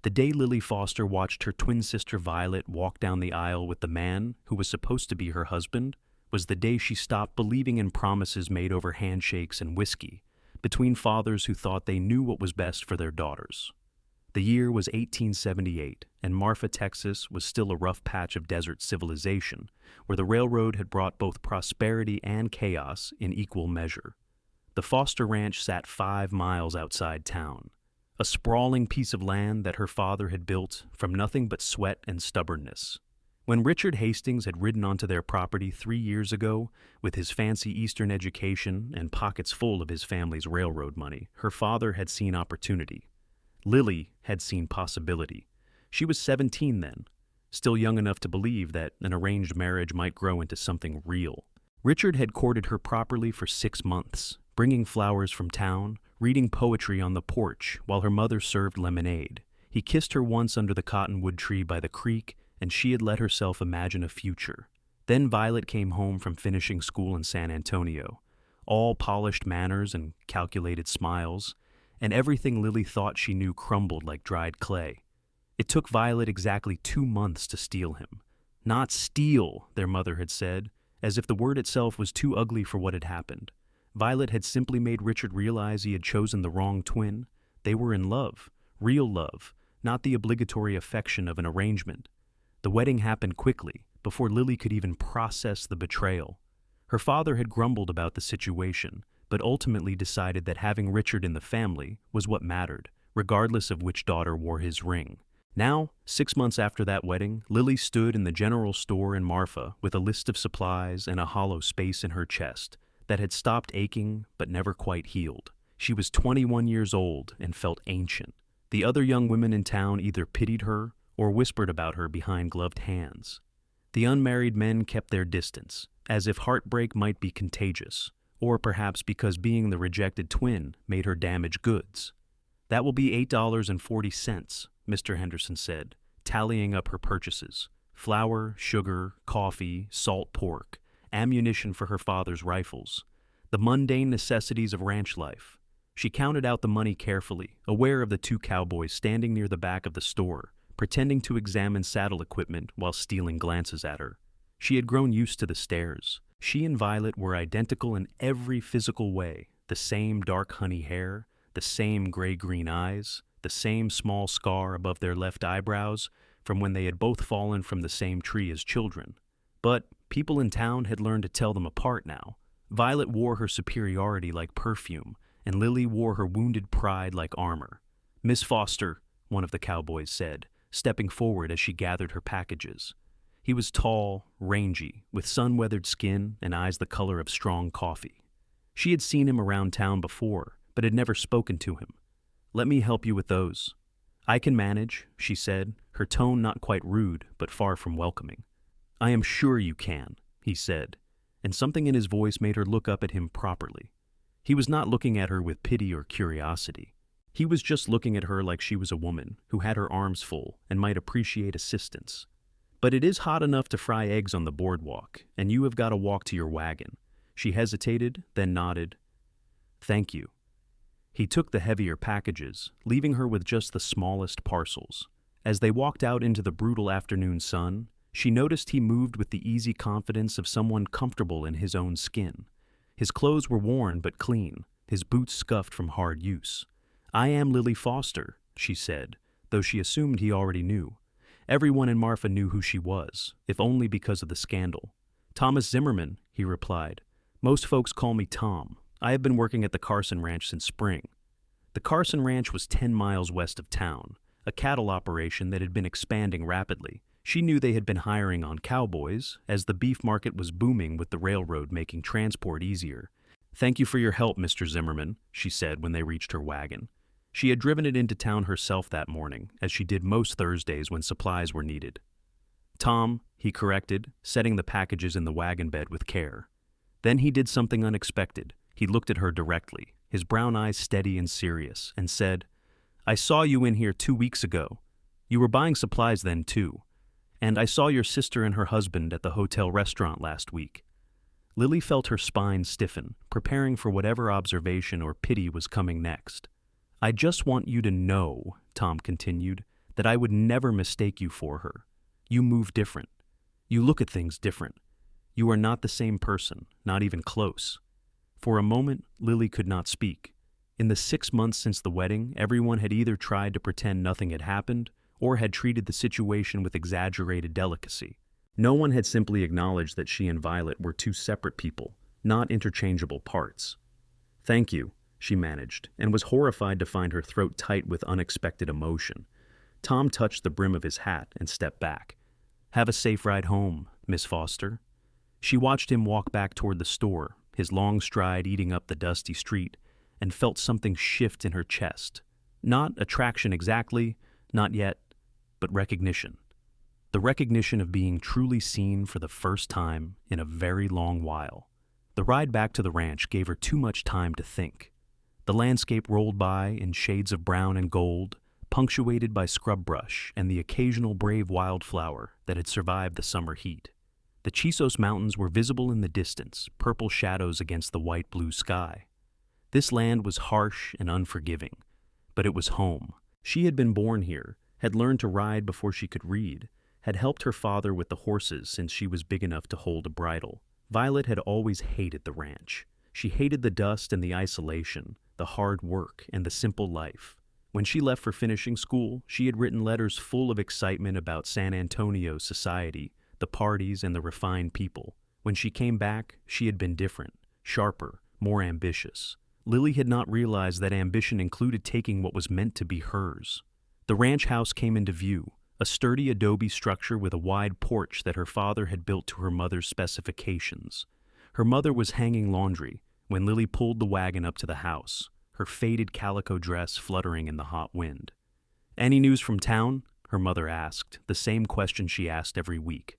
The day Lily Foster watched her twin sister Violet walk down the aisle with the man who was supposed to be her husband was the day she stopped believing in promises made over handshakes and whiskey between fathers who thought they knew what was best for their daughters. The year was 1878, and Marfa, Texas was still a rough patch of desert civilization, where the railroad had brought both prosperity and chaos in equal measure. The Foster Ranch sat 5 miles outside town, a sprawling piece of land that her father had built from nothing but sweat and stubbornness. When Richard Hastings had ridden onto their property 3 years ago, with his fancy Eastern education and pockets full of his family's railroad money, her father had seen opportunity. Lily had seen possibility. She was 17 then, still young enough to believe that an arranged marriage might grow into something real. Richard had courted her properly for 6 months, bringing flowers from town, reading poetry on the porch while her mother served lemonade. He kissed her once under the cottonwood tree by the creek, and she had let herself imagine a future. Then Violet came home from finishing school in San Antonio, all polished manners and calculated smiles, and everything Lily thought she knew crumbled like dried clay. It took Violet exactly 2 months to steal him. Not steal, their mother had said, as if the word itself was too ugly for what had happened. Violet had simply made Richard realize he had chosen the wrong twin. They were in love, real love, not the obligatory affection of an arrangement. The wedding happened quickly, before Lily could even process the betrayal. Her father had grumbled about the situation, but ultimately decided that having Richard in the family was what mattered, regardless of which daughter wore his ring. Now, 6 months after that wedding, Lily stood in the general store in Marfa with a list of supplies and a hollow space in her chest that had stopped aching but never quite healed. She was 21 years old and felt ancient. The other young women in town either pitied her or whispered about her behind gloved hands. The unmarried men kept their distance, as if heartbreak might be contagious, or perhaps because being the rejected twin made her damage goods. "That will be $8.40, Mr. Henderson said, tallying up her purchases: flour, sugar, coffee, salt pork, ammunition for her father's rifles, the mundane necessities of ranch life. She counted out the money carefully, aware of the 2 cowboys standing near the back of the store, pretending to examine saddle equipment while stealing glances at her. She had grown used to the stares. She and Violet were identical in every physical way: the same dark honey hair, the same gray-green eyes, the same small scar above their left eyebrows from when they had both fallen from the same tree as children. But people in town had learned to tell them apart now. Violet wore her superiority like perfume, and Lily wore her wounded pride like armor. "Miss Foster," one of the cowboys said, stepping forward as she gathered her packages. He was tall, rangy, with sun-weathered skin and eyes the color of strong coffee. She had seen him around town before, but had never spoken to him. "Let me help you with those." "I can manage," she said, her tone not quite rude, but far from welcoming. "I am sure you can," he said, and something in his voice made her look up at him properly. He was not looking at her with pity or curiosity. He was just looking at her like she was a woman who had her arms full and might appreciate assistance. "But it is hot enough to fry eggs on the boardwalk, and you have got to walk to your wagon." She hesitated, then nodded. "Thank you." He took the heavier packages, leaving her with just the smallest parcels. As they walked out into the brutal afternoon sun, she noticed he moved with the easy confidence of someone comfortable in his own skin. His clothes were worn but clean, his boots scuffed from hard use. "I am Lily Foster," she said, though she assumed he already knew. Everyone in Marfa knew who she was, if only because of the scandal. "Thomas Zimmerman," he replied. "Most folks call me Tom. I have been working at the Carson Ranch since spring." The Carson Ranch was 10 miles west of town, a cattle operation that had been expanding rapidly. She knew they had been hiring on cowboys, as the beef market was booming with the railroad making transport easier. "Thank you for your help, Mr. Zimmerman," she said when they reached her wagon. She had driven it into town herself that morning, as she did most Thursdays when supplies were needed. "Tom," he corrected, setting the packages in the wagon bed with care. Then he did something unexpected. He looked at her directly, his brown eyes steady and serious, and said, "I saw you in here 2 weeks ago. You were buying supplies then, too. And I saw your sister and her husband at the hotel restaurant last week." Lily felt her spine stiffen, preparing for whatever observation or pity was coming next. "I just want you to know," Tom continued, that I would never mistake you for her. You move different. You look at things different. You are not the same person, not even close." For a moment, Lily could not speak. In the 6 months since the wedding, everyone had either tried to pretend nothing had happened or had treated the situation with exaggerated delicacy. No one had simply acknowledged that she and Violet were two separate people, not interchangeable parts. "Thank you," she managed, and was horrified to find her throat tight with unexpected emotion. Tom touched the brim of his hat and stepped back. "Have a safe ride home, Miss Foster." She watched him walk back toward the store, his long stride eating up the dusty street, and felt something shift in her chest. Not attraction exactly, not yet, but recognition. The recognition of being truly seen for the first time in a very long while. The ride back to the ranch gave her too much time to think. The landscape rolled by in shades of brown and gold, punctuated by scrub brush and the occasional brave wildflower that had survived the summer heat. The Chisos Mountains were visible in the distance, purple shadows against the white-blue sky. This land was harsh and unforgiving, but it was home. She had been born here, had learned to ride before she could read, had helped her father with the horses since she was big enough to hold a bridle. Violet had always hated the ranch. She hated the dust and the isolation, the hard work and the simple life. When she left for finishing school, she had written letters full of excitement about San Antonio society, the parties and the refined people. When she came back, she had been different, sharper, more ambitious. Lily had not realized that ambition included taking what was meant to be hers. The ranch house came into view, a sturdy adobe structure with a wide porch that her father had built to her mother's specifications. Her mother was hanging laundry when Lily pulled the wagon up to the house, her faded calico dress fluttering in the hot wind. "Any news from town?" her mother asked, the same question she asked every week.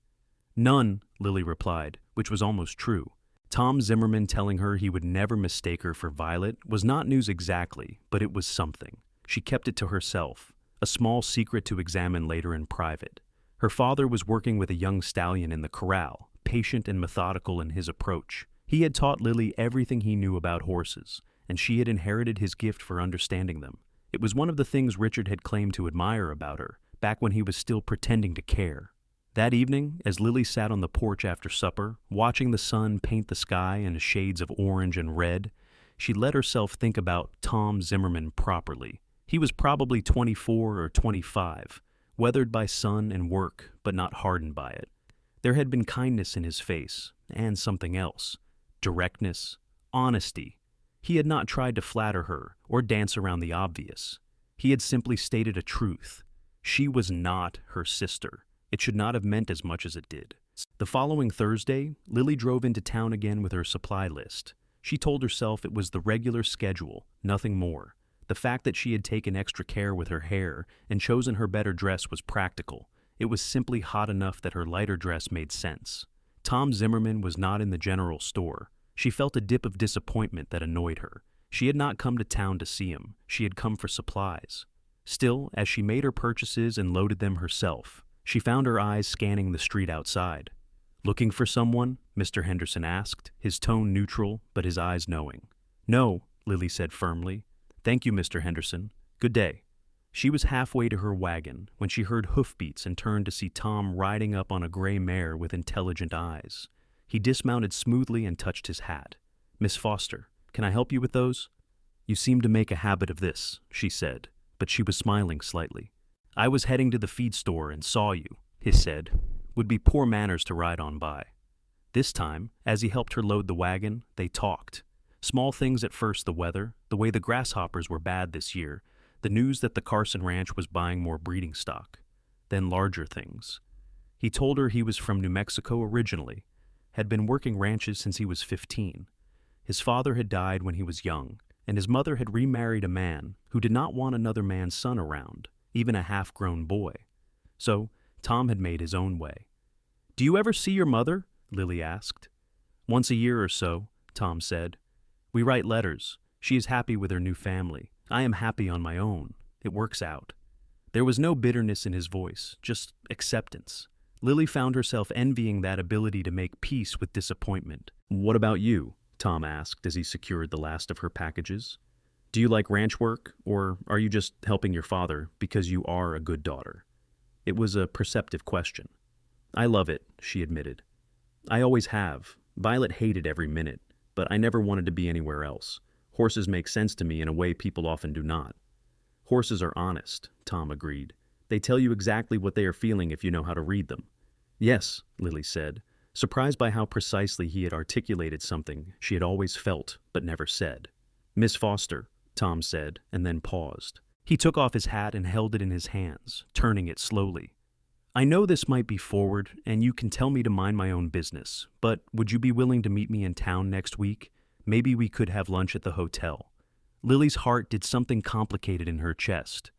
"None," Lily replied, which was almost true. Tom Zimmerman telling her he would never mistake her for Violet was not news exactly, but it was something. She kept it to herself, a small secret to examine later in private. Her father was working with a young stallion in the corral, patient and methodical in his approach. He had taught Lily everything he knew about horses, and she had inherited his gift for understanding them. It was one of the things Richard had claimed to admire about her, back when he was still pretending to care. That evening, as Lily sat on the porch after supper, watching the sun paint the sky in shades of orange and red, she let herself think about Tom Zimmerman properly. He was probably 24 or 25, weathered by sun and work, but not hardened by it. There had been kindness in his face, and something else. Directness, honesty. He had not tried to flatter her or dance around the obvious. He had simply stated a truth. She was not her sister. It should not have meant as much as it did. The following Thursday, Lily drove into town again with her supply list. She told herself it was the regular schedule, nothing more. The fact that she had taken extra care with her hair and chosen her better dress was practical. It was simply hot enough that her lighter dress made sense. Tom Zimmerman was not in the general store. She felt a dip of disappointment that annoyed her. She had not come to town to see him. She had come for supplies. Still, as she made her purchases and loaded them herself, she found her eyes scanning the street outside. "Looking for someone?" Mr. Henderson asked, his tone neutral, but his eyes knowing. "No," Lily said firmly. "Thank you, Mr. Henderson. Good day." She was halfway to her wagon when she heard hoofbeats and turned to see Tom riding up on a gray mare with intelligent eyes. He dismounted smoothly and touched his hat. "Miss Foster, can I help you with those?" "You seem to make a habit of this," she said, but she was smiling slightly. "I was heading to the feed store and saw you," he said. "Would be poor manners to ride on by." This time, as he helped her load the wagon, they talked. Small things at first: the weather, the way the grasshoppers were bad this year, the news that the Carson Ranch was buying more breeding stock. Then larger things. He told her he was from New Mexico originally, had been working ranches since he was 15. His father had died when he was young, and his mother had remarried a man who did not want another man's son around, even a half-grown boy. So Tom had made his own way. "Do you ever see your mother?" Lily asked. "Once a year or so," Tom said. "We write letters. She is happy with her new family. I am happy on my own. It works out." There was no bitterness in his voice, just acceptance. Lily found herself envying that ability to make peace with disappointment. "What about you?" Tom asked as he secured the last of her packages. Do you like ranch work, or are you just helping your father because you are a good daughter? It was a perceptive question. I love it, she admitted. I always have. Violet hated every minute, but I never wanted to be anywhere else. Horses make sense to me in a way people often do not. Horses are honest, Tom agreed. They tell you exactly what they are feeling if you know how to read them. Yes, Lily said, surprised by how precisely he had articulated something she had always felt but never said. Miss Foster, Tom said, and then paused. He took off his hat and held it in his hands, turning it slowly. I know this might be forward, and you can tell me to mind my own business, but would you be willing to meet me in town next week? Maybe we could have lunch at the hotel. Lily's heart did something complicated in her chest.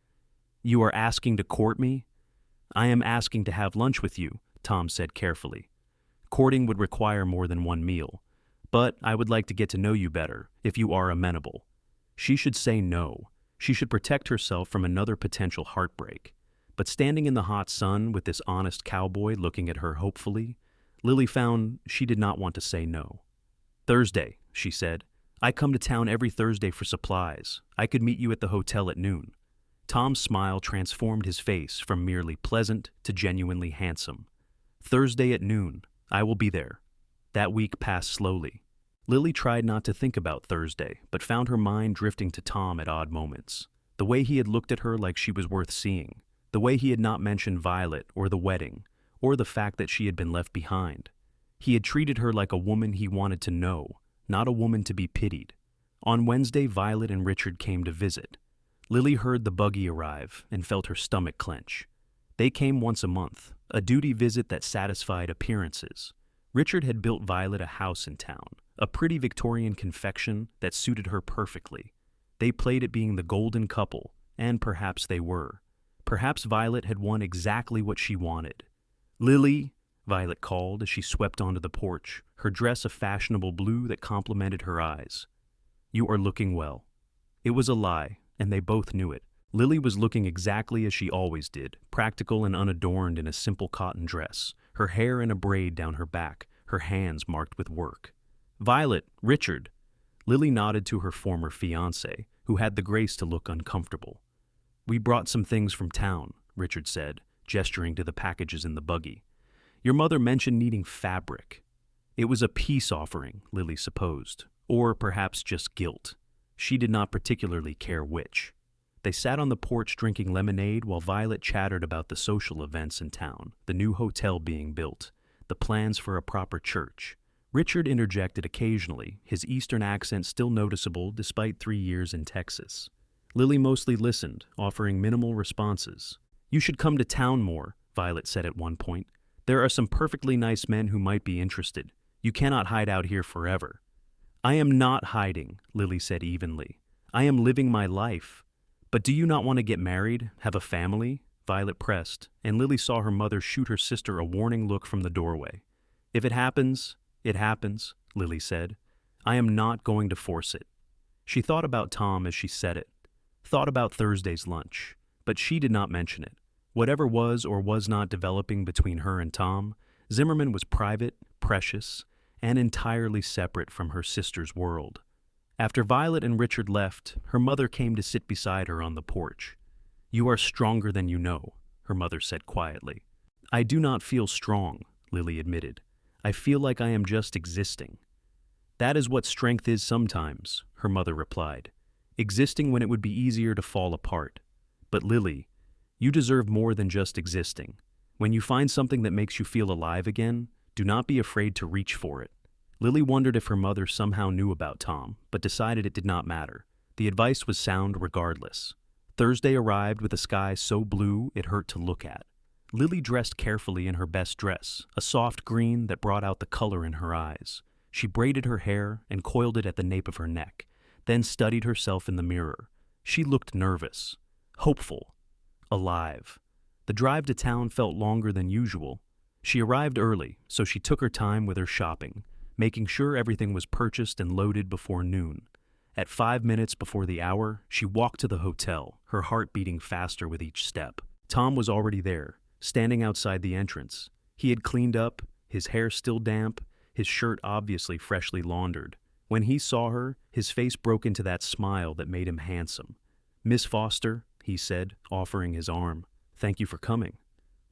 You are asking to court me? I am asking to have lunch with you, Tom said carefully. Courting would require more than one meal, but I would like to get to know you better, if you are amenable. She should say no. She should protect herself from another potential heartbreak. But standing in the hot sun with this honest cowboy looking at her hopefully, Lily found she did not want to say no. Thursday, she said. I come to town every Thursday for supplies. I could meet you at the hotel at noon. Tom's smile transformed his face from merely pleasant to genuinely handsome. Thursday at noon. I will be there. That week passed slowly. Lily tried not to think about Thursday, but found her mind drifting to Tom at odd moments. The way he had looked at her like she was worth seeing. The way he had not mentioned Violet or the wedding, or the fact that she had been left behind. He had treated her like a woman he wanted to know, not a woman to be pitied. On Wednesday, Violet and Richard came to visit. Lily heard the buggy arrive and felt her stomach clench. They came once a month, a duty visit that satisfied appearances. Richard had built Violet a house in town, a pretty Victorian confection that suited her perfectly. They played at being the golden couple, and perhaps they were. Perhaps Violet had won exactly what she wanted. Lily, Violet called as she swept onto the porch, her dress a fashionable blue that complemented her eyes. You are looking well. It was a lie, and they both knew it. Lily was looking exactly as she always did, practical and unadorned in a simple cotton dress, her hair in a braid down her back, her hands marked with work. Violet, Richard. Lily nodded to her former fiancé, who had the grace to look uncomfortable. We brought some things from town, Richard said, gesturing to the packages in the buggy. Your mother mentioned needing fabric. It was a peace offering, Lily supposed, or perhaps just guilt. She did not particularly care which. They sat on the porch drinking lemonade while Violet chattered about the social events in town, the new hotel being built, the plans for a proper church. Richard interjected occasionally, his Eastern accent still noticeable despite 3 years in Texas. Lily mostly listened, offering minimal responses. You should come to town more, Violet said at one point. There are some perfectly nice men who might be interested. You cannot hide out here forever. I am not hiding, Lily said evenly. I am living my life. But do you not want to get married, have a family? Violet pressed, and Lily saw her mother shoot her sister a warning look from the doorway. If it happens, Lily said. I am not going to force it. She thought about Tom as she said it. Thought about Thursday's lunch, but she did not mention it. Whatever was or was not developing between her and Tom, Zimmerman was private, precious, and entirely separate from her sister's world. After Violet and Richard left, her mother came to sit beside her on the porch. You are stronger than you know, her mother said quietly. I do not feel strong, Lily admitted. I feel like I am just existing. That is what strength is sometimes, her mother replied. Existing when it would be easier to fall apart. But Lily, you deserve more than just existing. When you find something that makes you feel alive again, do not be afraid to reach for it. Lily wondered if her mother somehow knew about Tom, but decided it did not matter. The advice was sound regardless. Thursday arrived with a sky so blue it hurt to look at. Lily dressed carefully in her best dress, a soft green that brought out the color in her eyes. She braided her hair and coiled it at the nape of her neck, then studied herself in the mirror. She looked nervous, hopeful, alive. The drive to town felt longer than usual. She arrived early, so she took her time with her shopping, making sure everything was purchased and loaded before noon. At 5 minutes before the hour, she walked to the hotel, her heart beating faster with each step. Tom was already there, standing outside the entrance. He had cleaned up, his hair still damp, his shirt obviously freshly laundered. When he saw her, his face broke into that smile that made him handsome. "Miss Foster," he said, offering his arm, "thank you for coming."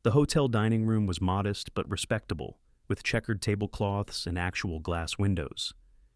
The hotel dining room was modest but respectable, with checkered tablecloths and actual glass windows.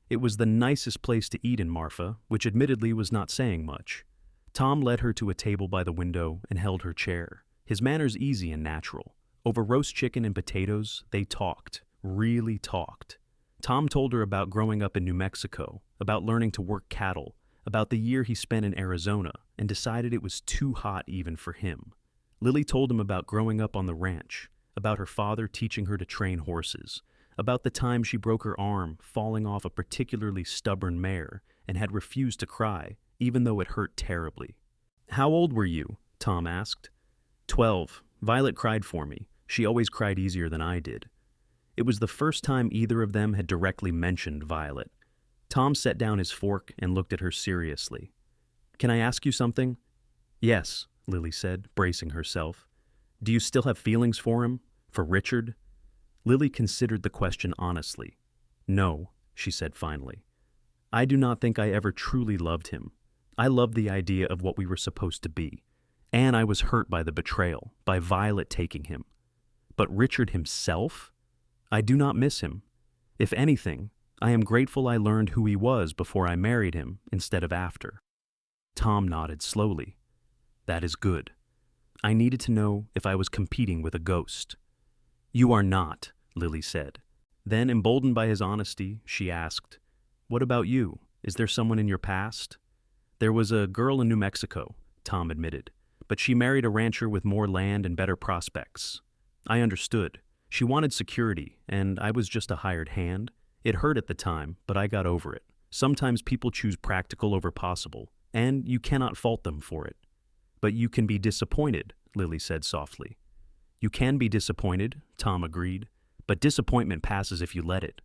It was the nicest place to eat in Marfa, which admittedly was not saying much. Tom led her to a table by the window and held her chair, his manners easy and natural. Over roast chicken and potatoes, they talked, really talked. Tom told her about growing up in New Mexico, about learning to work cattle, about the year he spent in Arizona, and decided it was too hot even for him. Lily told him about growing up on the ranch, about her father teaching her to train horses, about the time she broke her arm falling off a particularly stubborn mare and had refused to cry, even though it hurt terribly. "How old were you?" Tom asked. 12. Violet cried for me. She always cried easier than I did. It was the first time either of them had directly mentioned Violet. Tom set down his fork and looked at her seriously. "Can I ask you something?" "Yes," Lily said, bracing herself. "Do you still have feelings for him? For Richard?" Lily considered the question honestly. "No," she said finally. "I do not think I ever truly loved him. I loved the idea of what we were supposed to be. And I was hurt by the betrayal, by Violet taking him. But Richard himself? I do not miss him. If anything, I am grateful I learned who he was before I married him instead of after." Tom nodded slowly. "That is good. I needed to know if I was competing with a ghost." "You are not," Lily said. Then, emboldened by his honesty, she asked, "What about you? Is there someone in your past?" "There was a girl in New Mexico," Tom admitted, "but she married a rancher with more land and better prospects. I understood. She wanted security, and I was just a hired hand. It hurt at the time, but I got over it. Sometimes people choose practical over possible, and you cannot fault them for it." "But you can be disappointed," Lily said softly. "You can be disappointed," Tom agreed, "but disappointment passes if you let it."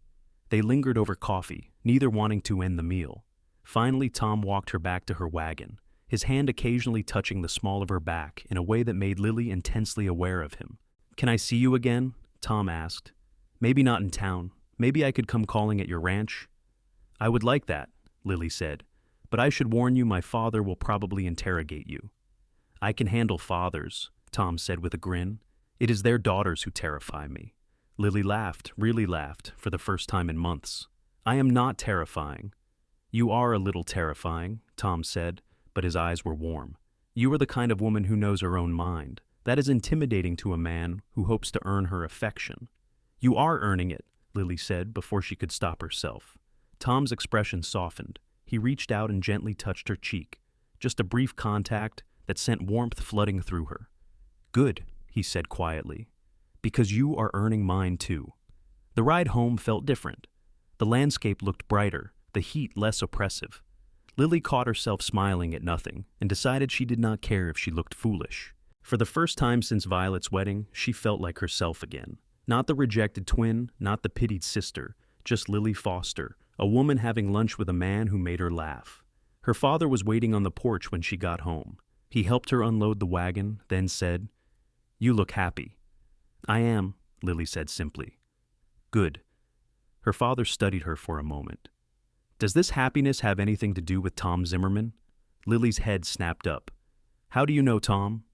They lingered over coffee, neither wanting to end the meal. Finally, Tom walked her back to her wagon, his hand occasionally touching the small of her back in a way that made Lily intensely aware of him. "Can I see you again?" Tom asked. "Maybe not in town. Maybe I could come calling at your ranch." "I would like that," Lily said, "but I should warn you my father will probably interrogate you." "I can handle fathers," Tom said with a grin. "It is their daughters who terrify me." Lily laughed, really laughed, for the first time in months. "I am not terrifying." "You are a little terrifying," Tom said, but his eyes were warm. "You are the kind of woman who knows her own mind. That is intimidating to a man who hopes to earn her affection." "You are earning it," Lily said before she could stop herself. Tom's expression softened. He reached out and gently touched her cheek, just a brief contact that sent warmth flooding through her. "Good," he said quietly, "because you are earning mine too." The ride home felt different. The landscape looked brighter, the heat less oppressive. Lily caught herself smiling at nothing and decided she did not care if she looked foolish. For the first time since Violet's wedding, she felt like herself again. Not the rejected twin, not the pitied sister, just Lily Foster, a woman having lunch with a man who made her laugh. Her father was waiting on the porch when she got home. He helped her unload the wagon, then said, "You look happy." "I am," Lily said simply. "Good." Her father studied her for a moment. "Does this happiness have anything to do with Tom Zimmerman?" Lily's head snapped up. "How do you know Tom?"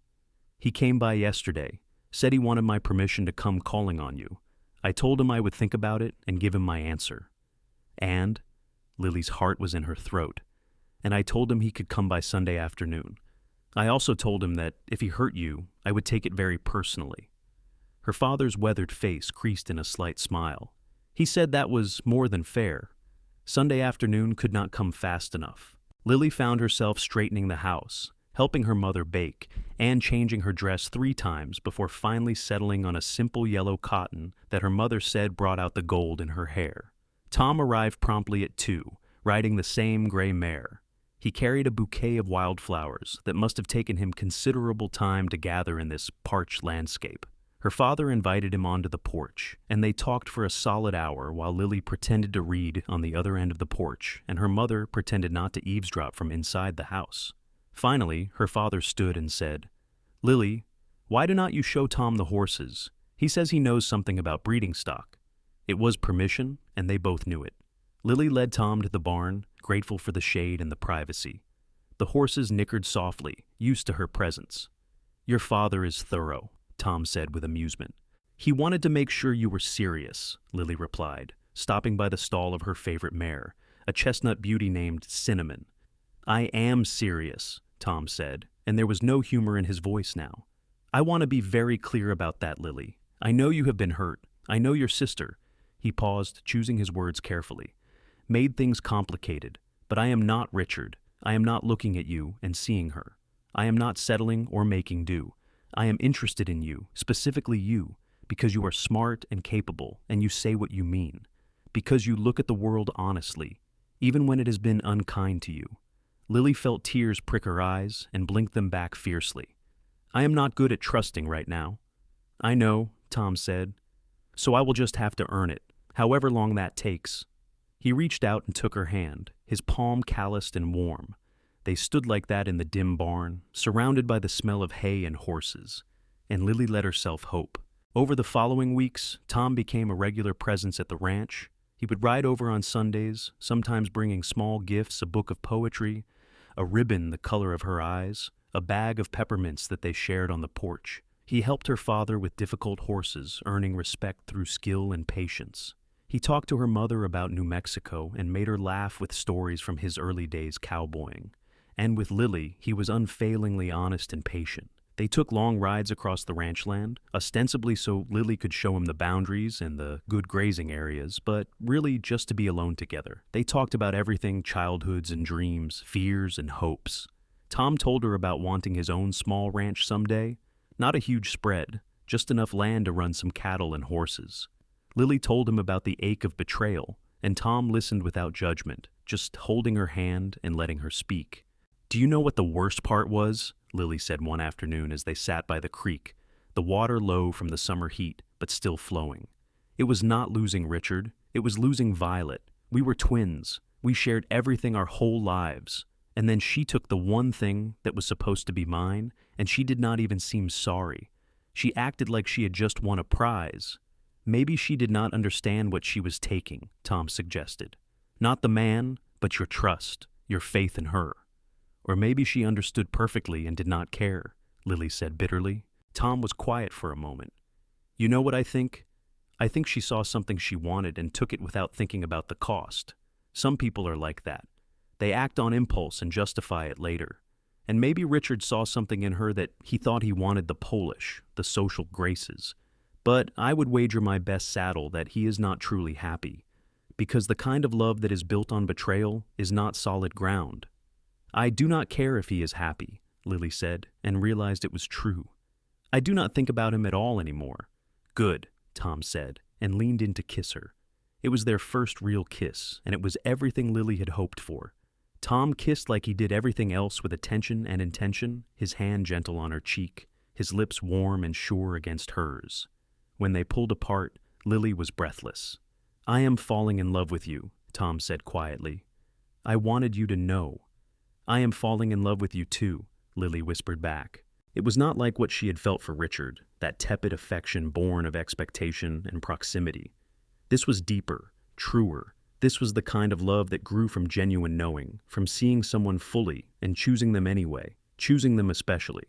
"He came by yesterday, said he wanted my permission to come calling on you. I told him I would think about it and give him my answer." "And?" Lily's heart was in her throat. "And I told him he could come by Sunday afternoon. I also told him that if he hurt you, I would take it very personally." Her father's weathered face creased in a slight smile. He said that was more than fair. Sunday afternoon could not come fast enough. Lily found herself straightening the house, helping her mother bake, and changing her dress 3 times before finally settling on a simple yellow cotton that her mother said brought out the gold in her hair. Tom arrived promptly at 2, riding the same gray mare. He carried a bouquet of wildflowers that must have taken him considerable time to gather in this parched landscape. Her father invited him onto the porch, and they talked for a solid hour while Lily pretended to read on the other end of the porch, and her mother pretended not to eavesdrop from inside the house. Finally, her father stood and said, "Lily, why do not you show Tom the horses? He says he knows something about breeding stock." It was permission, and they both knew it. Lily led Tom to the barn, grateful for the shade and the privacy. The horses nickered softly, used to her presence. "Your father is thorough," Tom said with amusement. "He wanted to make sure you were serious," Lily replied, stopping by the stall of her favorite mare, a chestnut beauty named Cinnamon. "I am serious," Tom said, and there was no humor in his voice now. "I want to be very clear about that, Lily. I know you have been hurt. I know your sister." He paused, choosing his words carefully. "Made things complicated, but I am not Richard. I am not looking at you and seeing her. I am not settling or making do. I am interested in you, specifically you, because you are smart and capable and you say what you mean. Because you look at the world honestly, even when it has been unkind to you." Lily felt tears prick her eyes and blinked them back fiercely. "I am not good at trusting right now." "I know," Tom said. "So I will just have to earn it, however long that takes." He reached out and took her hand, his palm calloused and warm. They stood like that in the dim barn, surrounded by the smell of hay and horses, and Lily let herself hope. Over the following weeks, Tom became a regular presence at the ranch. He would ride over on Sundays, sometimes bringing small gifts, a book of poetry, a ribbon the color of her eyes, a bag of peppermints that they shared on the porch. He helped her father with difficult horses, earning respect through skill and patience. He talked to her mother about New Mexico and made her laugh with stories from his early days cowboying. And with Lily, he was unfailingly honest and patient. They took long rides across the ranch land, ostensibly so Lily could show him the boundaries and the good grazing areas, but really just to be alone together. They talked about everything: childhoods and dreams, fears and hopes. Tom told her about wanting his own small ranch someday. Not a huge spread, just enough land to run some cattle and horses. Lily told him about the ache of betrayal, and Tom listened without judgment, just holding her hand and letting her speak. "Do you know what the worst part was?" Lily said one afternoon as they sat by the creek, the water low from the summer heat, but still flowing. "It was not losing Richard. It was losing Violet. We were twins. We shared everything our whole lives. And then she took the one thing that was supposed to be mine, and she did not even seem sorry. She acted like she had just won a prize. Maybe she did not understand what she was taking," Tom suggested. "Not the man, but your trust, your faith in her." "Or maybe she understood perfectly and did not care," Lily said bitterly. Tom was quiet for a moment. "You know what I think? I think she saw something she wanted and took it without thinking about the cost. Some people are like that. They act on impulse and justify it later. And maybe Richard saw something in her that he thought he wanted: the Polish, the social graces. But I would wager my best saddle that he is not truly happy, because the kind of love that is built on betrayal is not solid ground." "I do not care if he is happy," Lily said, and realized it was true. "I do not think about him at all anymore." "Good," Tom said, and leaned in to kiss her. It was their first real kiss, and it was everything Lily had hoped for. Tom kissed like he did everything else, with attention and intention, his hand gentle on her cheek, his lips warm and sure against hers. When they pulled apart, Lily was breathless. "I am falling in love with you," Tom said quietly. "I wanted you to know." "I am falling in love with you too," Lily whispered back. It was not like what she had felt for Richard, that tepid affection born of expectation and proximity. This was deeper, truer. This was the kind of love that grew from genuine knowing, from seeing someone fully and choosing them anyway, choosing them especially.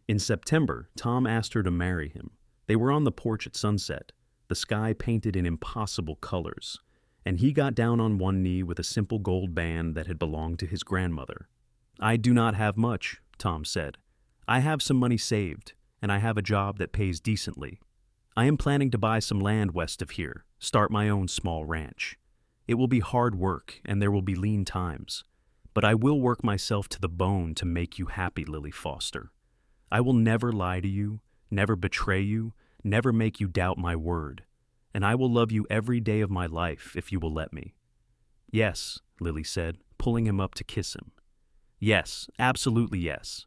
In September, Tom asked her to marry him. They were on the porch at sunset, the sky painted in impossible colors, and he got down on one knee with a simple gold band that had belonged to his grandmother. "I do not have much," Tom said. "I have some money saved, and I have a job that pays decently. I am planning to buy some land west of here, start my own small ranch. It will be hard work, and there will be lean times, but I will work myself to the bone to make you happy, Lily Foster. I will never lie to you, never betray you, never make you doubt my word, and I will love you every day of my life if you will let me." "Yes," Lily said, pulling him up to kiss him. "Yes, absolutely yes."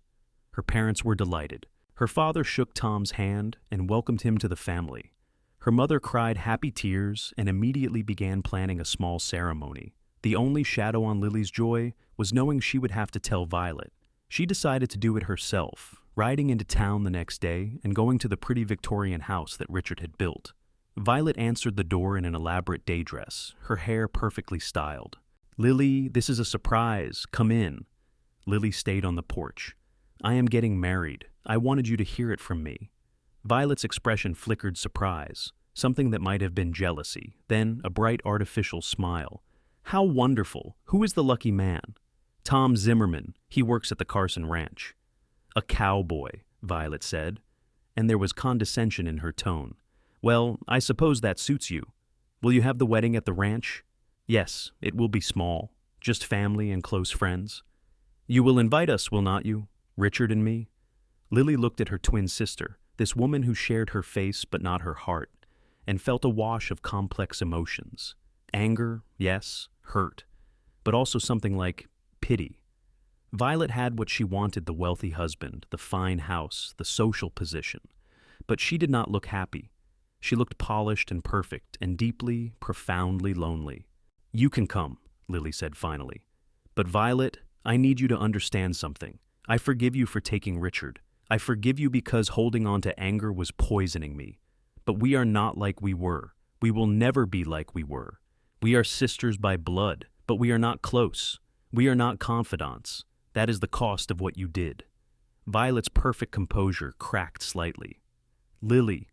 Her parents were delighted. Her father shook Tom's hand and welcomed him to the family. Her mother cried happy tears and immediately began planning a small ceremony. The only shadow on Lily's joy was knowing she would have to tell Violet. She decided to do it herself, riding into town the next day and going to the pretty Victorian house that Richard had built. Violet answered the door in an elaborate day dress, her hair perfectly styled. "Lily, this is a surprise. Come in." Lily stayed on the porch. "I am getting married. I wanted you to hear it from me." Violet's expression flickered surprise, something that might have been jealousy, then a bright artificial smile. "How wonderful! Who is the lucky man?" "Tom Zimmerman. He works at the Carson Ranch." "A cowboy," Violet said, and there was condescension in her tone. "Well, I suppose that suits you. Will you have the wedding at the ranch?" "Yes, it will be small, just family and close friends." "You will invite us, will not you? Richard and me?" Lily looked at her twin sister, this woman who shared her face but not her heart, and felt a wash of complex emotions. Anger, yes, hurt, but also something like pity. Violet had what she wanted: the wealthy husband, the fine house, the social position. But she did not look happy. She looked polished and perfect and deeply, profoundly lonely. "You can come," Lily said finally. "But Violet, I need you to understand something. I forgive you for taking Richard. I forgive you because holding on to anger was poisoning me. But we are not like we were. We will never be like we were. We are sisters by blood, but we are not close. We are not confidants. That is the cost of what you did." Violet's perfect composure cracked slightly. "Lily,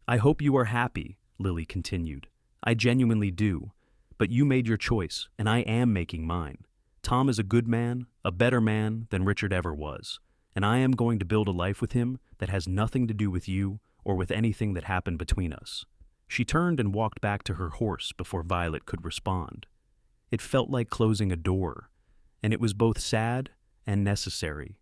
I hope you are happy," Lily continued. "I genuinely do. But you made your choice, and I am making mine. Tom is a good man, a better man than Richard ever was, and I am going to build a life with him that has nothing to do with you or with anything that happened between us." She turned and walked back to her horse before Violet could respond. It felt like closing a door, and it was both sad and necessary.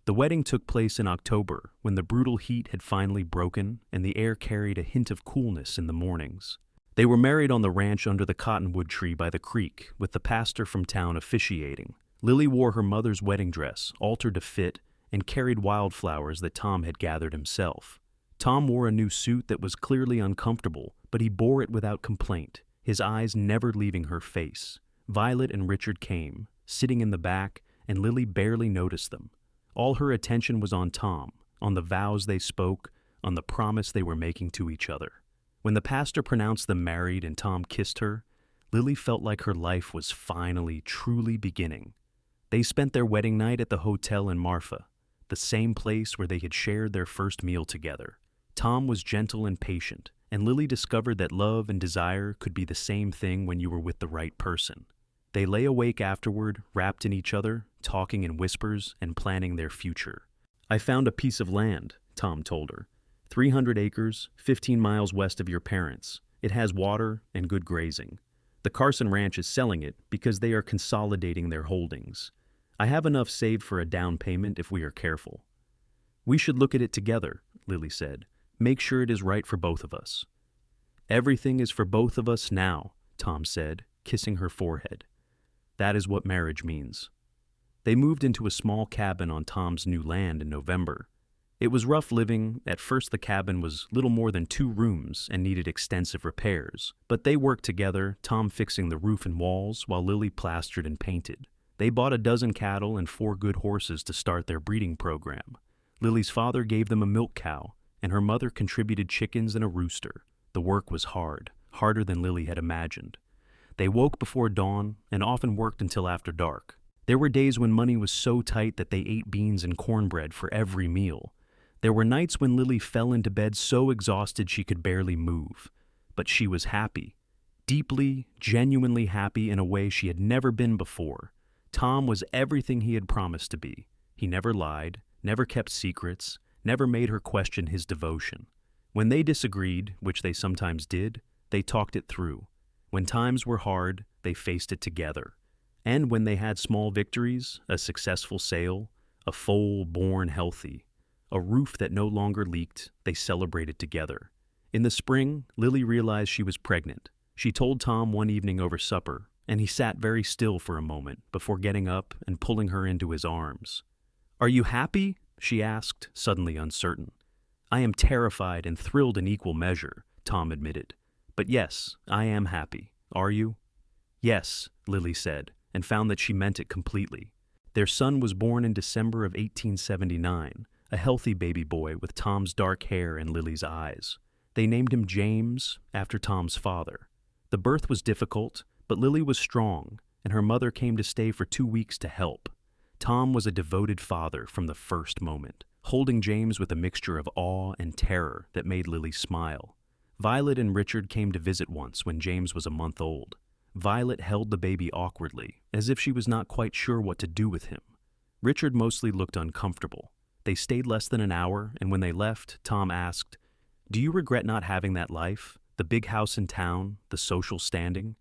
The wedding took place in October, when the brutal heat had finally broken and the air carried a hint of coolness in the mornings. They were married on the ranch under the cottonwood tree by the creek, with the pastor from town officiating. Lily wore her mother's wedding dress, altered to fit, and carried wildflowers that Tom had gathered himself. Tom wore a new suit that was clearly uncomfortable, but he bore it without complaint, his eyes never leaving her face. Violet and Richard came, sitting in the back, and Lily barely noticed them. All her attention was on Tom, on the vows they spoke, on the promise they were making to each other. When the pastor pronounced them married and Tom kissed her, Lily felt like her life was finally, truly beginning. They spent their wedding night at the hotel in Marfa, the same place where they had shared their first meal together. Tom was gentle and patient, and Lily discovered that love and desire could be the same thing when you were with the right person. They lay awake afterward, wrapped in each other, talking in whispers and planning their future. "I found a piece of land," Tom told her. 300 acres, 15 miles west of your parents. It has water and good grazing. The Carson Ranch is selling it because they are consolidating their holdings. I have enough saved for a down payment if we are careful." "We should look at it together," Lily said. "Make sure it is right for both of us." "Everything is for both of us now," Tom said, kissing her forehead. "That is what marriage means." They moved into a small cabin on Tom's new land in November. It was rough living. At first the cabin was little more than 2 rooms and needed extensive repairs. But they worked together, Tom fixing the roof and walls while Lily plastered and painted. They bought a dozen cattle and 4 good horses to start their breeding program. Lily's father gave them a milk cow, and her mother contributed chickens and a rooster. The work was hard, harder than Lily had imagined. They woke before dawn and often worked until after dark. There were days when money was so tight that they ate beans and cornbread for every meal. There were nights when Lily fell into bed so exhausted she could barely move. But she was happy. Deeply, genuinely happy in a way she had never been before. Tom was everything he had promised to be. He never lied, never kept secrets, never made her question his devotion. When they disagreed, which they sometimes did, they talked it through. When times were hard, they faced it together. And when they had small victories, a successful sale, a foal born healthy, a roof that no longer leaked, they celebrated together. In the spring, Lily realized she was pregnant. She told Tom one evening over supper, and he sat very still for a moment before getting up and pulling her into his arms. "Are you happy?" she asked, suddenly uncertain. "I am terrified and thrilled in equal measure," Tom admitted. "But yes, I am happy. Are you?" "Yes," Lily said, and found that she meant it completely. Their son was born in December of 1879, a healthy baby boy with Tom's dark hair and Lily's eyes. They named him James after Tom's father. The birth was difficult, but Lily was strong, and her mother came to stay for 2 weeks to help. Tom was a devoted father from the first moment, holding James with a mixture of awe and terror that made Lily smile. Violet and Richard came to visit once when James was a month old. Violet held the baby awkwardly, as if she was not quite sure what to do with him. Richard mostly looked uncomfortable. They stayed less than an hour, and when they left, Tom asked, "Do you regret not having that life? The big house in town, the social standing?"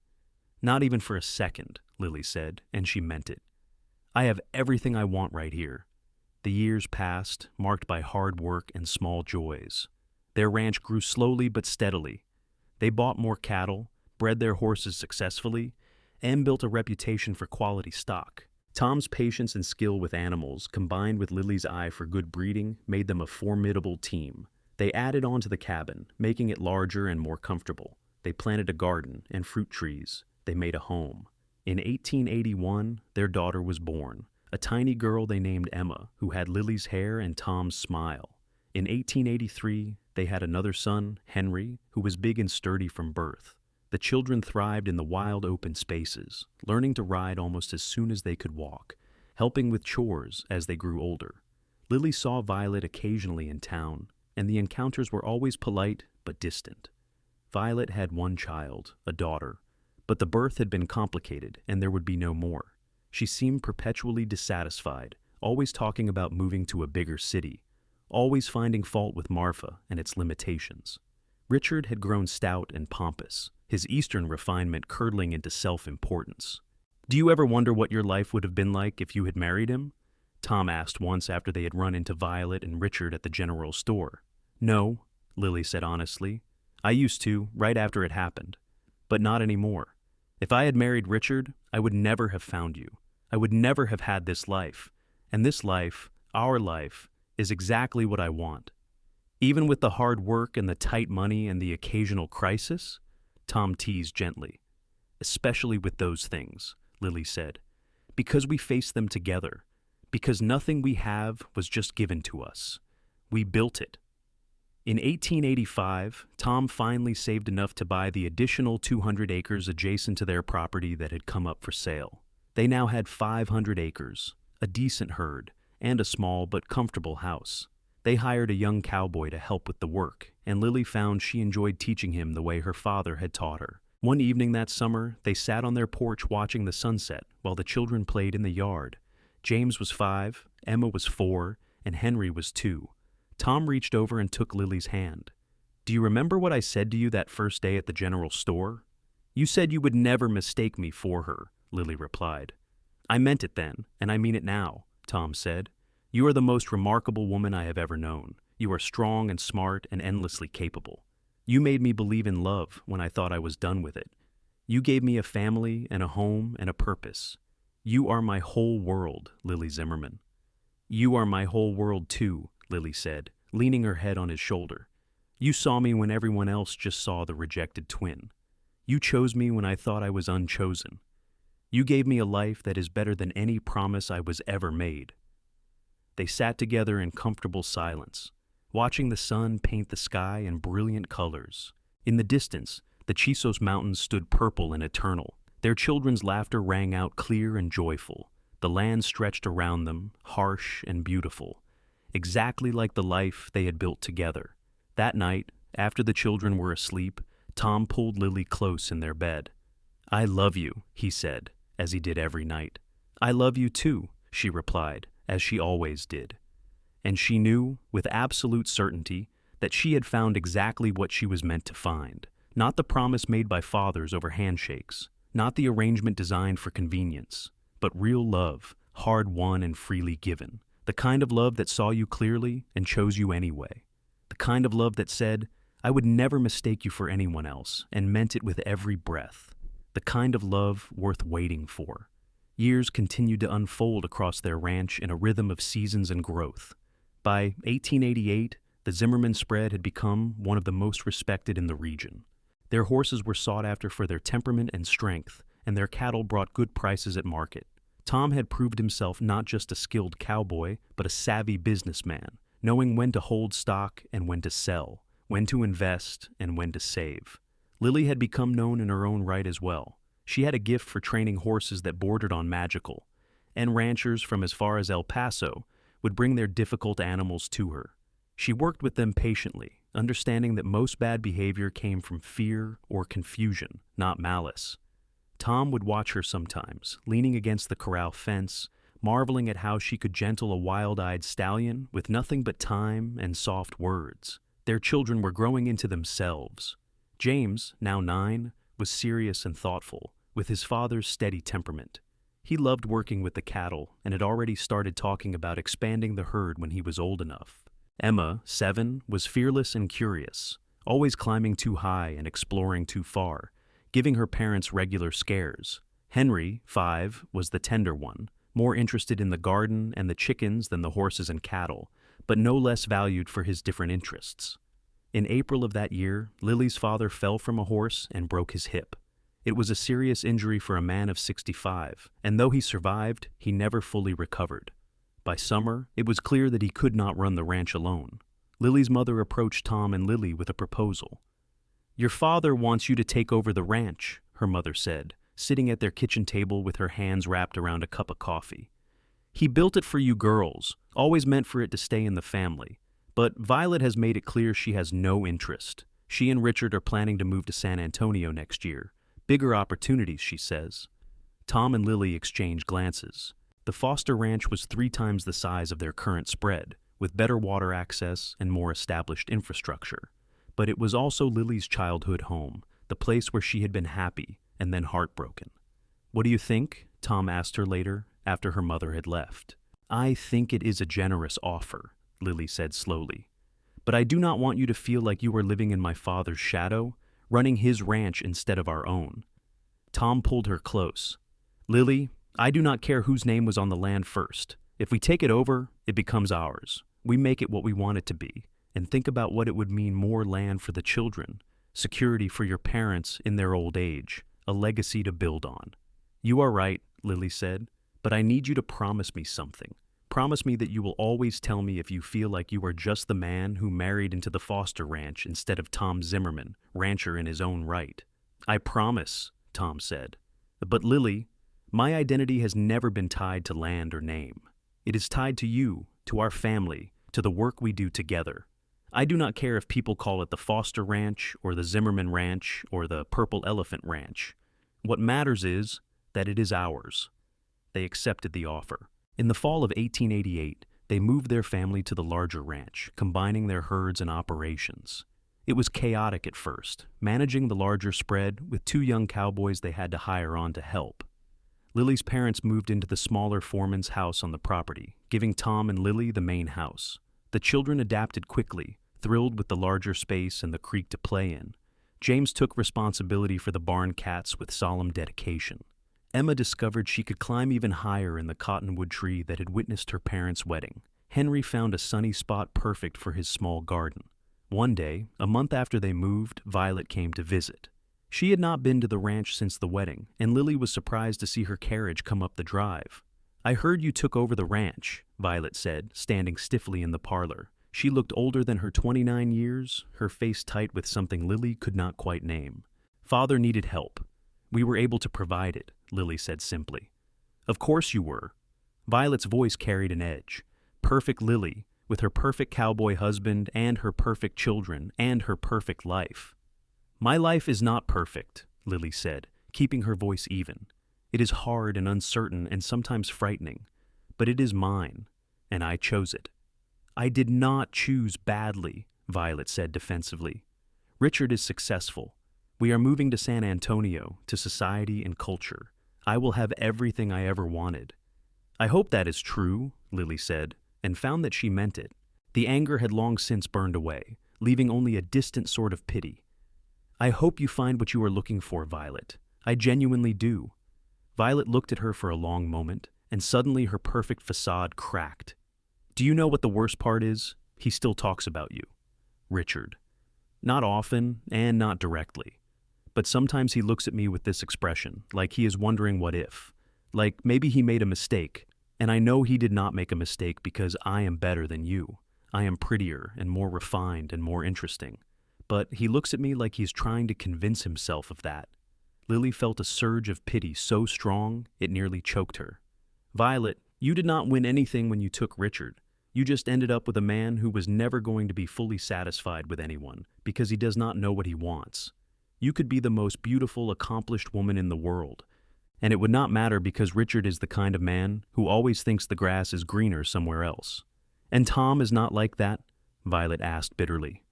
"Not even for a second," Lily said, and she meant it. "I have everything I want right here." The years passed, marked by hard work and small joys. Their ranch grew slowly but steadily. They bought more cattle, bred their horses successfully, and built a reputation for quality stock. Tom's patience and skill with animals, combined with Lily's eye for good breeding, made them a formidable team. They added on to the cabin, making it larger and more comfortable. They planted a garden and fruit trees. They made a home. In 1881, their daughter was born, a tiny girl they named Emma, who had Lily's hair and Tom's smile. In 1883, they had another son, Henry, who was big and sturdy from birth. The children thrived in the wild open spaces, learning to ride almost as soon as they could walk, helping with chores as they grew older. Lily saw Violet occasionally in town, and the encounters were always polite but distant. Violet had one child, a daughter, but the birth had been complicated and there would be no more. She seemed perpetually dissatisfied, always talking about moving to a bigger city, always finding fault with Marfa and its limitations. Richard had grown stout and pompous, his Eastern refinement curdling into self-importance. "Do you ever wonder what your life would have been like if you had married him?" Tom asked once after they had run into Violet and Richard at the general store. "No," Lily said honestly. "I used to, right after it happened. But not anymore. If I had married Richard, I would never have found you. I would never have had this life. And this life, our life, is exactly what I want. Even with the hard work and the tight money and the occasional crisis," Tom teased gently. "Especially with those things," Lily said, "because we face them together. Because nothing we have was just given to us. We built it." In 1885, Tom finally saved enough to buy the additional 200 acres adjacent to their property that had come up for sale. They now had 500 acres, a decent herd, and a small but comfortable house. They hired a young cowboy to help with the work, and Lily found she enjoyed teaching him the way her father had taught her. One evening that summer, they sat on their porch watching the sunset while the children played in the yard. James was 5, Emma was 4, and Henry was 2. Tom reached over and took Lily's hand. "Do you remember what I said to you that first day at the general store?" "You said you would never mistake me for her," Lily replied. "I meant it then, and I mean it now," Tom said. "You are the most remarkable woman I have ever known. You are strong and smart and endlessly capable. You made me believe in love when I thought I was done with it. You gave me a family and a home and a purpose. You are my whole world, Lily Zimmerman." "You are my whole world too," Lily said, leaning her head on his shoulder. "You saw me when everyone else just saw the rejected twin. You chose me when I thought I was unchosen. You gave me a life that is better than any promise I was ever made." They sat together in comfortable silence, watching the sun paint the sky in brilliant colors. In the distance, the Chisos Mountains stood purple and eternal. Their children's laughter rang out clear and joyful. The land stretched around them, harsh and beautiful, exactly like the life they had built together. That night, after the children were asleep, Tom pulled Lily close in their bed. "I love you," he said, as he did every night. "I love you too," she replied, as she always did. And she knew, with absolute certainty, that she had found exactly what she was meant to find. Not the promise made by fathers over handshakes, not the arrangement designed for convenience, but real love, hard-won and freely given. The kind of love that saw you clearly and chose you anyway. The kind of love that said, "I would never mistake you for anyone else," and meant it with every breath. The kind of love worth waiting for. Years continued to unfold across their ranch in a rhythm of seasons and growth. By 1888, the Zimmerman spread had become one of the most respected in the region. Their horses were sought after for their temperament and strength, and their cattle brought good prices at market. Tom had proved himself not just a skilled cowboy, but a savvy businessman, knowing when to hold stock and when to sell, when to invest, and when to save. Lily had become known in her own right as well. She had a gift for training horses that bordered on magical, and ranchers from as far as El Paso would bring their difficult animals to her. She worked with them patiently, understanding that most bad behavior came from fear or confusion, not malice. Tom would watch her sometimes, leaning against the corral fence, marveling at how she could gentle a wild-eyed stallion with nothing but time and soft words. Their children were growing into themselves. James, now 9, was serious and thoughtful, with his father's steady temperament. He loved working with the cattle and had already started talking about expanding the herd when he was old enough. Emma, 7, was fearless and curious, always climbing too high and exploring too far, giving her parents regular scares. Henry, 5, was the tender one, more interested in the garden and the chickens than the horses and cattle, but no less valued for his different interests. In April of that year, Lily's father fell from a horse and broke his hip. It was a serious injury for a man of 65, and though he survived, he never fully recovered. By summer, it was clear that he could not run the ranch alone. Lily's mother approached Tom and Lily with a proposal. "Your father wants you to take over the ranch," her mother said, sitting at their kitchen table with her hands wrapped around a cup of coffee. "He built it for you girls, always meant for it to stay in the family. But Violet has made it clear she has no interest. She and Richard are planning to move to San Antonio next year. Bigger opportunities, she says." Tom and Lily exchanged glances. The Foster Ranch was 3 times the size of their current spread, with better water access and more established infrastructure. But it was also Lily's childhood home, the place where she had been happy and then heartbroken. "What do you think?" Tom asked her later, after her mother had left. "I think it is a generous offer," Lily said slowly. "But I do not want you to feel like you are living in my father's shadow, running his ranch instead of our own." Tom pulled her close. "Lily, I do not care whose name was on the land first. If we take it over, it becomes ours. We make it what we want it to be, and think about what it would mean: more land for the children, security for your parents in their old age, a legacy to build on." "You are right," Lily said, "but I need you to promise me something. Promise me that you will always tell me if you feel like you are just the man who married into the Foster Ranch instead of Tom Zimmerman, rancher in his own right." "I promise," Tom said. "But Lily, my identity has never been tied to land or name. It is tied to you, to our family, to the work we do together. I do not care if people call it the Foster Ranch or the Zimmerman Ranch or the Purple Elephant Ranch. What matters is that it is ours." They accepted the offer. In the fall of 1888, they moved their family to the larger ranch, combining their herds and operations. It was chaotic at first, managing the larger spread with 2 young cowboys they had to hire on to help. Lily's parents moved into the smaller foreman's house on the property, giving Tom and Lily the main house. The children adapted quickly, thrilled with the larger space and the creek to play in. James took responsibility for the barn cats with solemn dedication. Emma discovered she could climb even higher in the cottonwood tree that had witnessed her parents' wedding. Henry found a sunny spot perfect for his small garden. One day, a month after they moved, Violet came to visit. She had not been to the ranch since the wedding, and Lily was surprised to see her carriage come up the drive. "I heard you took over the ranch," Violet said, standing stiffly in the parlor. She looked older than her 29 years, her face tight with something Lily could not quite name. "Father needed help. We were able to provide it," Lily said simply. "Of course you were." Violet's voice carried an edge. Perfect Lily, with her perfect cowboy husband and her perfect children and her perfect life. "My life is not perfect," Lily said, keeping her voice even. "It is hard and uncertain and sometimes frightening, but it is mine, and I chose it." "I did not choose badly," Violet said defensively. "Richard is successful. We are moving to San Antonio, to society and culture. I will have everything I ever wanted." "I hope that is true," Lily said, and found that she meant it. The anger had long since burned away, leaving only a distant sort of pity. "I hope you find what you are looking for, Violet. I genuinely do." Violet looked at her for a long moment, and suddenly her perfect facade cracked. "Do you know what the worst part is? He still talks about you. Richard. Not often, and not directly. But sometimes he looks at me with this expression, like he is wondering what if. Like maybe he made a mistake, and I know he did not make a mistake because I am better than you. I am prettier and more refined and more interesting. but he looks at me like he's trying to convince himself of that. Lily felt a surge of pity so strong it nearly choked her. Violet, you did not win anything when you took Richard. You just ended up with a man who was never going to be fully satisfied with anyone because he does not know what he wants. You could be the most beautiful, accomplished woman in the world, and it would not matter because Richard is the kind of man who always thinks the grass is greener somewhere else. And Tom is not like that? Violet asked bitterly.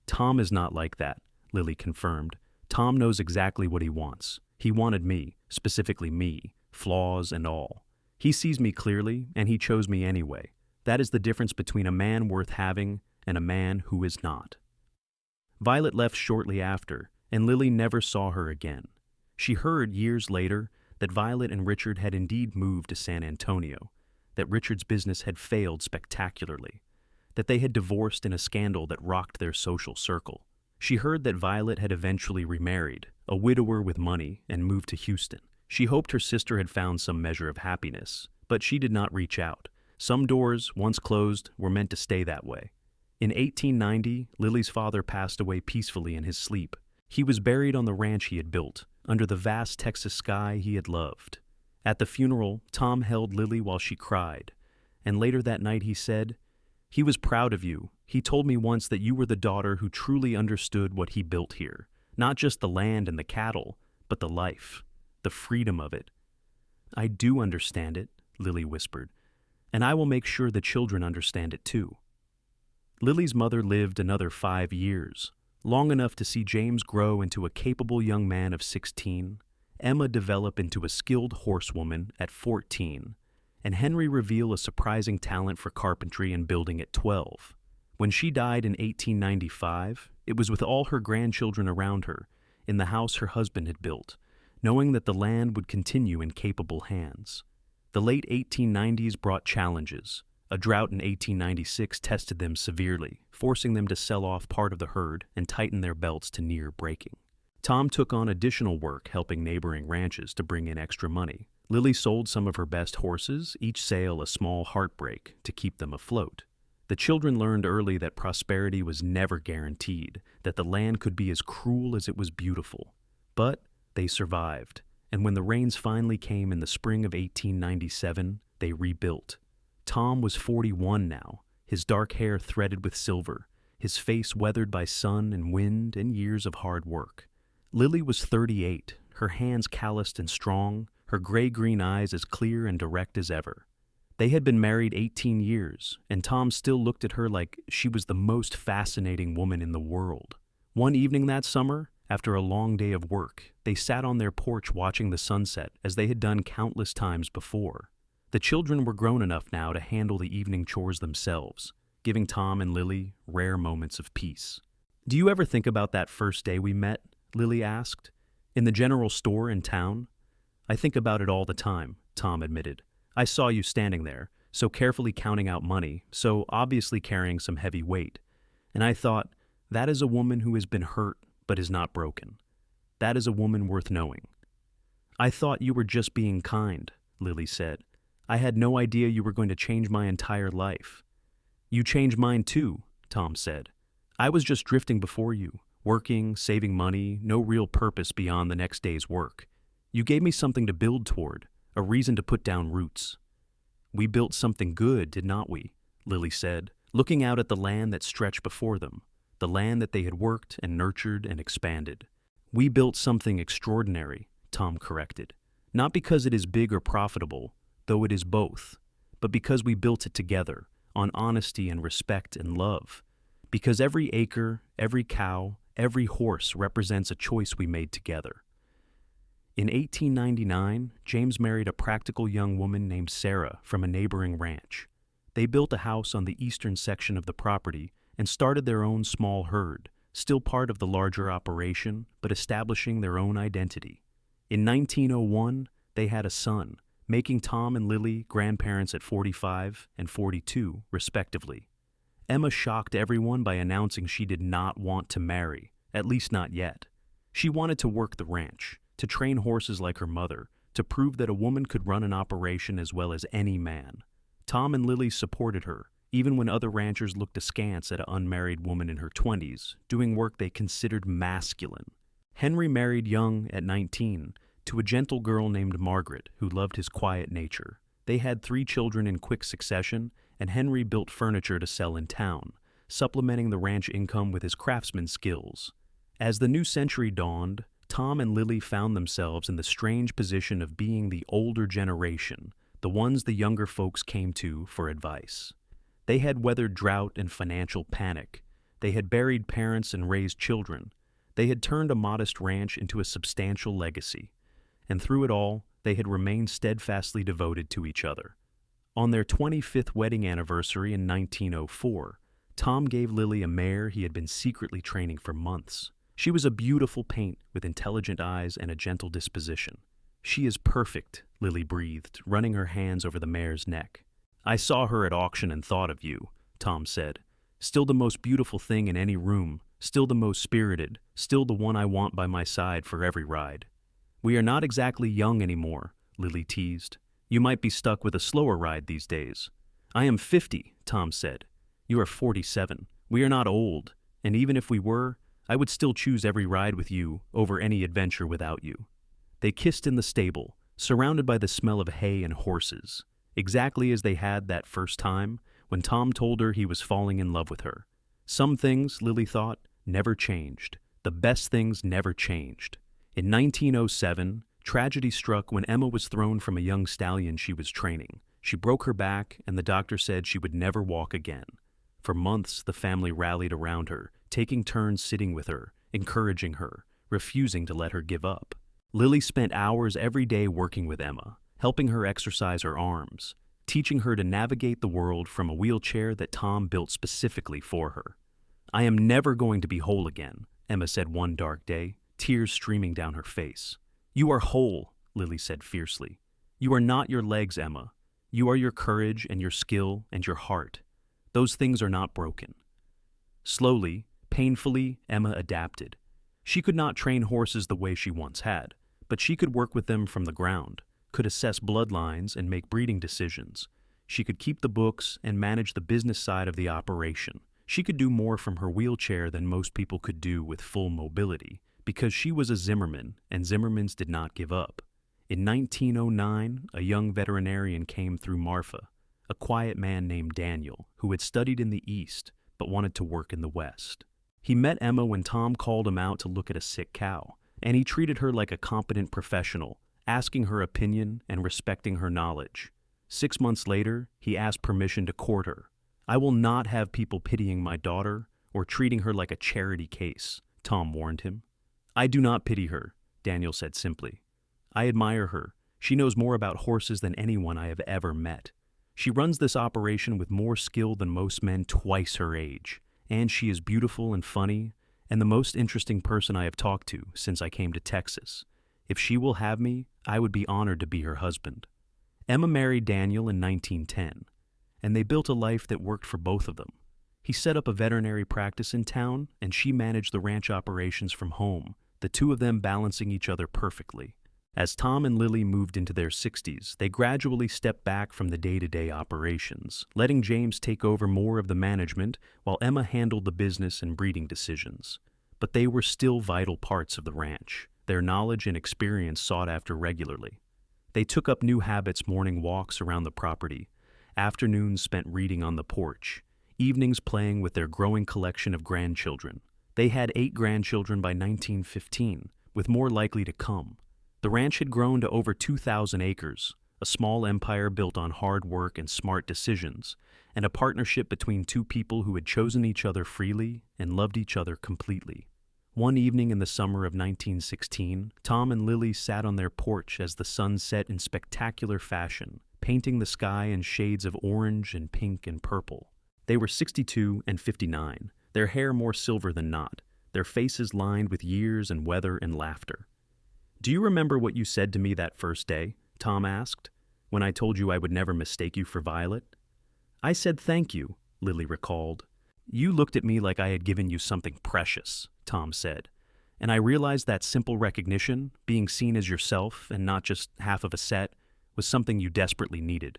Tom is not like that, Lily confirmed. Tom knows exactly what he wants. He wanted me, specifically me, flaws and all. He sees me clearly, and he chose me anyway. That is the difference between a man worth having and a man who is not. Violet left shortly after, and Lily never saw her again. She heard years later that Violet and Richard had indeed moved to San Antonio, that Richard's business had failed spectacularly, that they had divorced in a scandal that rocked their social circle. She heard that Violet had eventually remarried, a widower with money, and moved to Houston. She hoped her sister had found some measure of happiness, but she did not reach out. Some doors, once closed, were meant to stay that way. In 1890, Lily's father passed away peacefully in his sleep. He was buried on the ranch he had built, under the vast Texas sky he had loved. At the funeral, Tom held Lily while she cried, and later that night he said, "He was proud of you. He told me once that you were the daughter who truly understood what he built here. Not just the land and the cattle, but the life, the freedom of it." "I do understand it," Lily whispered, "and I will make sure the children understand it too." Lily's mother lived another 5 years, long enough to see James grow into a capable young man of 16, Emma develop into a skilled horsewoman at 14, and Henry reveal a surprising talent for carpentry and building at 12. When she died in 1895, it was with all her grandchildren around her, in the house her husband had built, knowing that the land would continue in capable hands. The late 1890s brought challenges. A drought in 1896 tested them severely, forcing them to sell off part of the herd and tighten their belts to near breaking. Tom took on additional work helping neighboring ranches to bring in extra money. Lily sold some of her best horses, each sale a small heartbreak, to keep them afloat. The children learned early that prosperity was never guaranteed, that the land could be as cruel as it was beautiful. But they survived, and when the rains finally came in the spring of 1897, they rebuilt. Tom was 41 now, his dark hair threaded with silver, his face weathered by sun and wind and years of hard work. Lily was 38, her hands calloused and strong, her gray-green eyes as clear and direct as ever. They had been married 18 years, and Tom still looked at her like she was the most fascinating woman in the world. One evening that summer, after a long day of work, they sat on their porch watching the sunset as they had done countless times before. The children were grown enough now to handle the evening chores themselves, giving Tom and Lily rare moments of peace. "Do you ever think about that first day we met?" Lily asked. "In the general store in town?" "I think about it all the time," Tom admitted. "I saw you standing there, so carefully counting out money, so obviously carrying some heavy weight. And I thought, that is a woman who has been hurt but is not broken. That is a woman worth knowing." "I thought you were just being kind," Lily said. "I had no idea you were going to change my entire life." "You changed mine too," Tom said. "I was just drifting before you, working, saving money, no real purpose beyond the next day's work. You gave me something to build toward, a reason to put down roots." "We built something good, did not we?" Lily said, looking out at the land that stretched before them, the land that they had worked and nurtured and expanded. "We built something extraordinary," Tom corrected. "Not because it is big or profitable, though it is both, but because we built it together, on honesty and respect and love. Because every acre, every cow, every horse represents a choice we made together." In 1899, James married a practical young woman named Sarah from a neighboring ranch. They built a house on the eastern section of the property and started their own small herd, still part of the larger operation, but establishing their own identity. In 1901, they had a son, making Tom and Lily grandparents at 45 and 42, respectively. Emma shocked everyone by announcing she did not want to marry, at least not yet. She wanted to work the ranch, to train horses like her mother, to prove that a woman could run an operation as well as any man. Tom and Lily supported her, even when other ranchers looked askance at an unmarried woman in her 20s, doing work they considered masculine. Henry married young at 19 to a gentle girl named Margaret who loved his quiet nature. They had 3 children in quick succession, and Henry built furniture to sell in town, supplementing the ranch income with his craftsman skills. As the new century dawned, Tom and Lily found themselves in the strange position of being the older generation, the ones the younger folks came to for advice. They had weathered drought and financial panic. They had buried parents and raised children. They had turned a modest ranch into a substantial legacy. And through it all, they had remained steadfastly devoted to each other. On their 25th wedding anniversary in 1904, Tom gave Lily a mare he had been secretly training for months. She was a beautiful paint with intelligent eyes and a gentle disposition. "She is perfect," Lily breathed, running her hands over the mare's neck. "I saw her at auction and thought of you," Tom said. "Still the most beautiful thing in any room, still the most spirited, still the one I want by my side for every ride." "We are not exactly young anymore," Lily teased. "You might be stuck with a slower ride these days." "I am 50, Tom said. "You are 47. We are not old, and even if we were, I would still choose every ride with you over any adventure without you." They kissed in the stable, surrounded by the smell of hay and horses, exactly as they had that first time when Tom told her he was falling in love with her. Some things, Lily thought, never changed. The best things never changed. In 1907, tragedy struck when Emma was thrown from a young stallion she was training. She broke her back, and the doctor said she would never walk again. For months, the family rallied around her, taking turns sitting with her, encouraging her, refusing to let her give up. Lily spent hours every day working with Emma, helping her exercise her arms, teaching her to navigate the world from a wheelchair that Tom built specifically for her. "I am never going to be whole again," Emma said one dark day, tears streaming down her face. "You are whole," Lily said fiercely. "You are not your legs, Emma. You are your courage and your skill and your heart. Those things are not broken." Slowly, painfully, Emma adapted. She could not train horses the way she once had, but she could work with them from the ground, could assess bloodlines and make breeding decisions. She could keep the books and manage the business side of the operation. She could do more from her wheelchair than most people could do with full mobility, because she was a Zimmerman, and Zimmermans did not give up. In 1909, a young veterinarian came through Marfa, a quiet man named Daniel, who had studied in the East but wanted to work in the West. He met Emma when Tom called him out to look at a sick cow, and he treated her like a competent professional, asking her opinion and respecting her knowledge. 6 months later, he asked permission to court her. "I will not have people pitying my daughter or treating her like a charity case," Tom warned him. "I do not pity her," Daniel said simply. "I admire her. She knows more about horses than anyone I have ever met. She runs this operation with more skill than most men twice her age, and she is beautiful and funny, and the most interesting person I have talked to since I came to Texas. If she will have me, I would be honored to be her husband." Emma married Daniel in 1910, and they built a life that worked for both of them. He set up a veterinary practice in town, and she managed the ranch operations from home, the two of them balancing each other perfectly. As Tom and Lily moved into their 60s, they gradually stepped back from the day-to-day operations, letting James take over more of the management while Emma handled the business and breeding decisions. But they were still vital parts of the ranch, their knowledge and experience sought after regularly. They took up new habits: morning walks around the property, afternoons spent reading on the porch, evenings playing with their growing collection of grandchildren. They had 8 grandchildren by 1915, with more likely to come. The ranch had grown to over 2,000 acres, a small empire built on hard work and smart decisions, and a partnership between two people who had chosen each other freely and loved each other completely. One evening in the summer of 1916, Tom and Lily sat on their porch as the sun set in spectacular fashion, painting the sky in shades of orange and pink and purple. They were 62 and 59, their hair more silver than not, their faces lined with years and weather and laughter. "Do you remember what you said to me that first day?" Tom asked, "when I told you I would never mistake you for Violet?" "I said thank you," Lily recalled. "You looked at me like I had given you something precious," Tom said, "and I realized that simple recognition, being seen as yourself and not just half of a set, was something you desperately needed."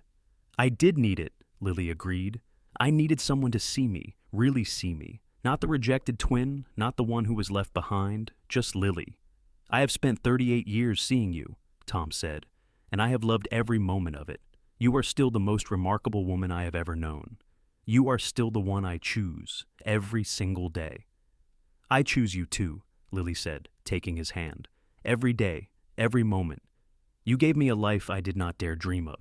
"I did need it," Lily agreed. I needed someone to see me, really see me. Not the rejected twin, not the one who was left behind, just Lily. I have spent 38 years seeing you, Tom said, and I have loved every moment of it. You are still the most remarkable woman I have ever known. You are still the one I choose, every single day. I choose you too, Lily said, taking his hand. Every day, every moment. You gave me a life I did not dare dream of.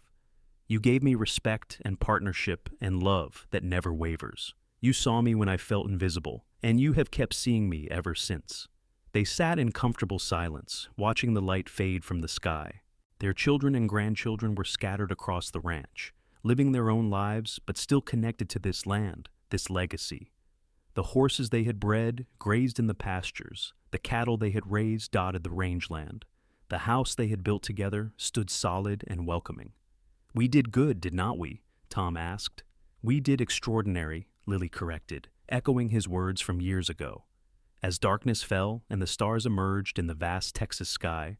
You gave me respect and partnership and love that never wavers. You saw me when I felt invisible, and you have kept seeing me ever since. They sat in comfortable silence, watching the light fade from the sky. Their children and grandchildren were scattered across the ranch, living their own lives but still connected to this land, this legacy. The horses they had bred grazed in the pastures, the cattle they had raised dotted the rangeland. The house they had built together stood solid and welcoming. We did good, did not we? Tom asked. We did extraordinary, Lily corrected, echoing his words from years ago. As darkness fell and the stars emerged in the vast Texas sky,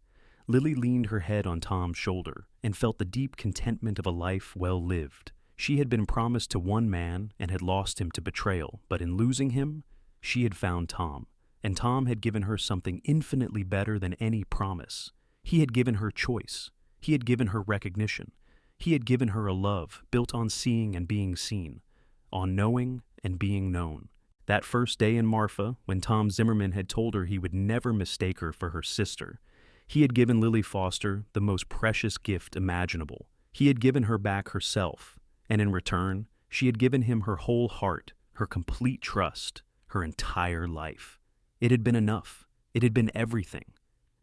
Lily leaned her head on Tom's shoulder and felt the deep contentment of a life well lived. She had been promised to one man and had lost him to betrayal, but in losing him, she had found Tom, and Tom had given her something infinitely better than any promise. He had given her choice. He had given her recognition. He had given her a love built on seeing and being seen, on knowing and being known. That first day in Marfa, when Tom Zimmerman had told her he would never mistake her for her sister, he had given Lily Foster the most precious gift imaginable. He had given her back herself, and in return, she had given him her whole heart, her complete trust, her entire life. It had been enough. It had been everything.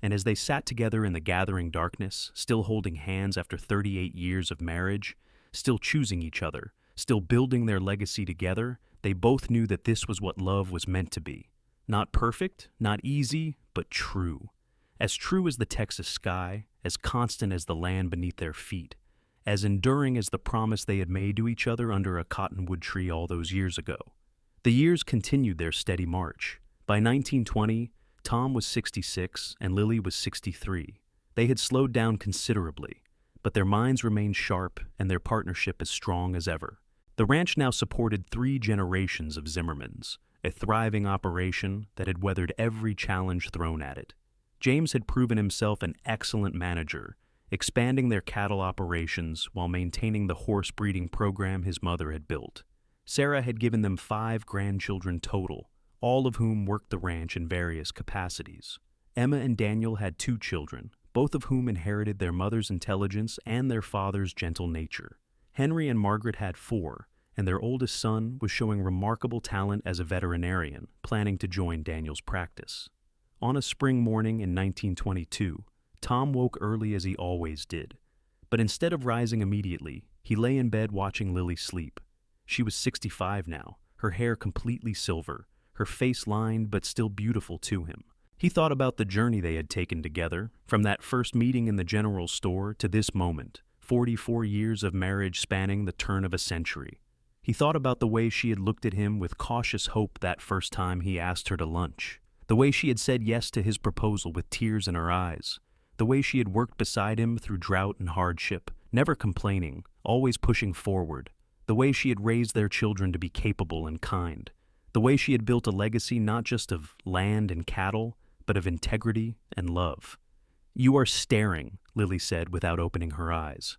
And as they sat together in the gathering darkness, still holding hands after 38 years of marriage, still choosing each other, still building their legacy together, they both knew that this was what love was meant to be. Not perfect, not easy, but true. As true as the Texas sky, as constant as the land beneath their feet, as enduring as the promise they had made to each other under a cottonwood tree all those years ago. The years continued their steady march. By 1920, Tom was 66 and Lily was 63. They had slowed down considerably, but their minds remained sharp and their partnership as strong as ever. The ranch now supported 3 generations of Zimmermans, a thriving operation that had weathered every challenge thrown at it. James had proven himself an excellent manager, expanding their cattle operations while maintaining the horse breeding program his mother had built. Sarah had given them 5 grandchildren total, all of whom worked the ranch in various capacities. Emma and Daniel had 2 children, both of whom inherited their mother's intelligence and their father's gentle nature. Henry and Margaret had 4, and their oldest son was showing remarkable talent as a veterinarian, planning to join Daniel's practice. On a spring morning in 1922, Tom woke early as he always did. But instead of rising immediately, he lay in bed watching Lily sleep. She was 65 now, her hair completely silver, her face lined but still beautiful to him. He thought about the journey they had taken together, from that first meeting in the general store to this moment, 44 years of marriage spanning the turn of a century. He thought about the way she had looked at him with cautious hope that first time he asked her to lunch, the way she had said yes to his proposal with tears in her eyes, the way she had worked beside him through drought and hardship, never complaining, always pushing forward, the way she had raised their children to be capable and kind, the way she had built a legacy not just of land and cattle, but of integrity and love. "You are staring," Lily said without opening her eyes.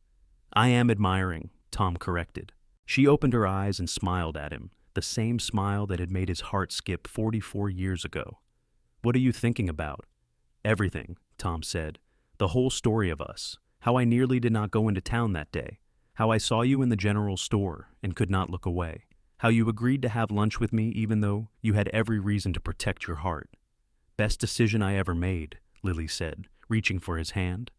"I am admiring," Tom corrected. She opened her eyes and smiled at him, the same smile that had made his heart skip 44 years ago. "What are you thinking about?" "Everything," Tom said. "The whole story of us. How I nearly did not go into town that day. How I saw you in the general store and could not look away. How you agreed to have lunch with me even though you had every reason to protect your heart." "Best decision I ever made," Lily said, reaching for his hand.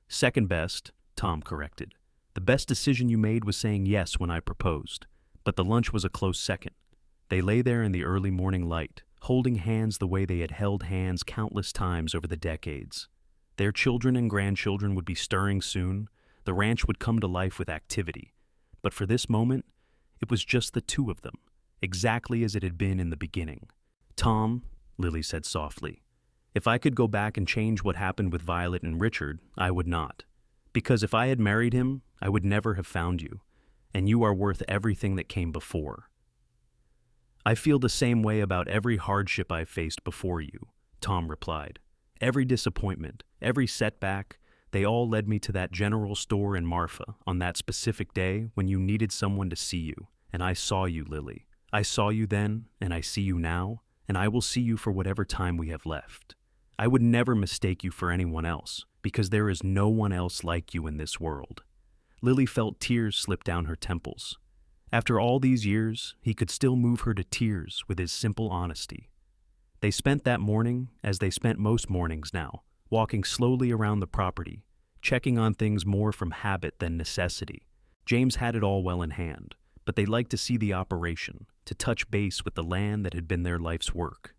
"Second best," Tom corrected. "The best decision you made was saying yes when I proposed. But the lunch was a close second." They lay there in the early morning light, holding hands the way they had held hands countless times over the decades. Their children and grandchildren would be stirring soon. The ranch would come to life with activity. But for this moment, it was just the 2 of them, exactly as it had been in the beginning. "Tom," Lily said softly, "if I could go back and change what happened with Violet and Richard, I would not. Because if I had married him, I would never have found you. and you are worth everything that came before. I feel the same way about every hardship I faced before you, Tom replied. Every disappointment, every setback, they all led me to that general store in Marfa on that specific day when you needed someone to see you, and I saw you, Lily. I saw you then, and I see you now, and I will see you for whatever time we have left. I would never mistake you for anyone else, because there is no one else like you in this world. Lily felt tears slip down her temples. After all these years, he could still move her to tears with his simple honesty. They spent that morning, as they spent most mornings now, walking slowly around the property, checking on things more from habit than necessity. James had it all well in hand, but they liked to see the operation, to touch base with the land that had been their life's work.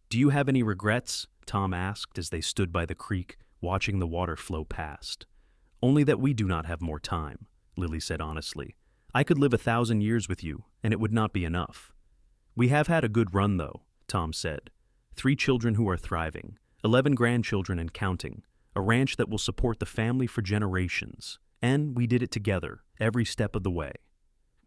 "Do you have any regrets?" Tom asked as they stood by the creek, watching the water flow past. "Only that we do not have more time," Lily said honestly. "I could live 1,000 years with you, and it would not be enough." "We have had a good run, though," Tom said. 3 children who are thriving, 11 grandchildren and counting, a ranch that will support the family for generations, and we did it together, every step of the way.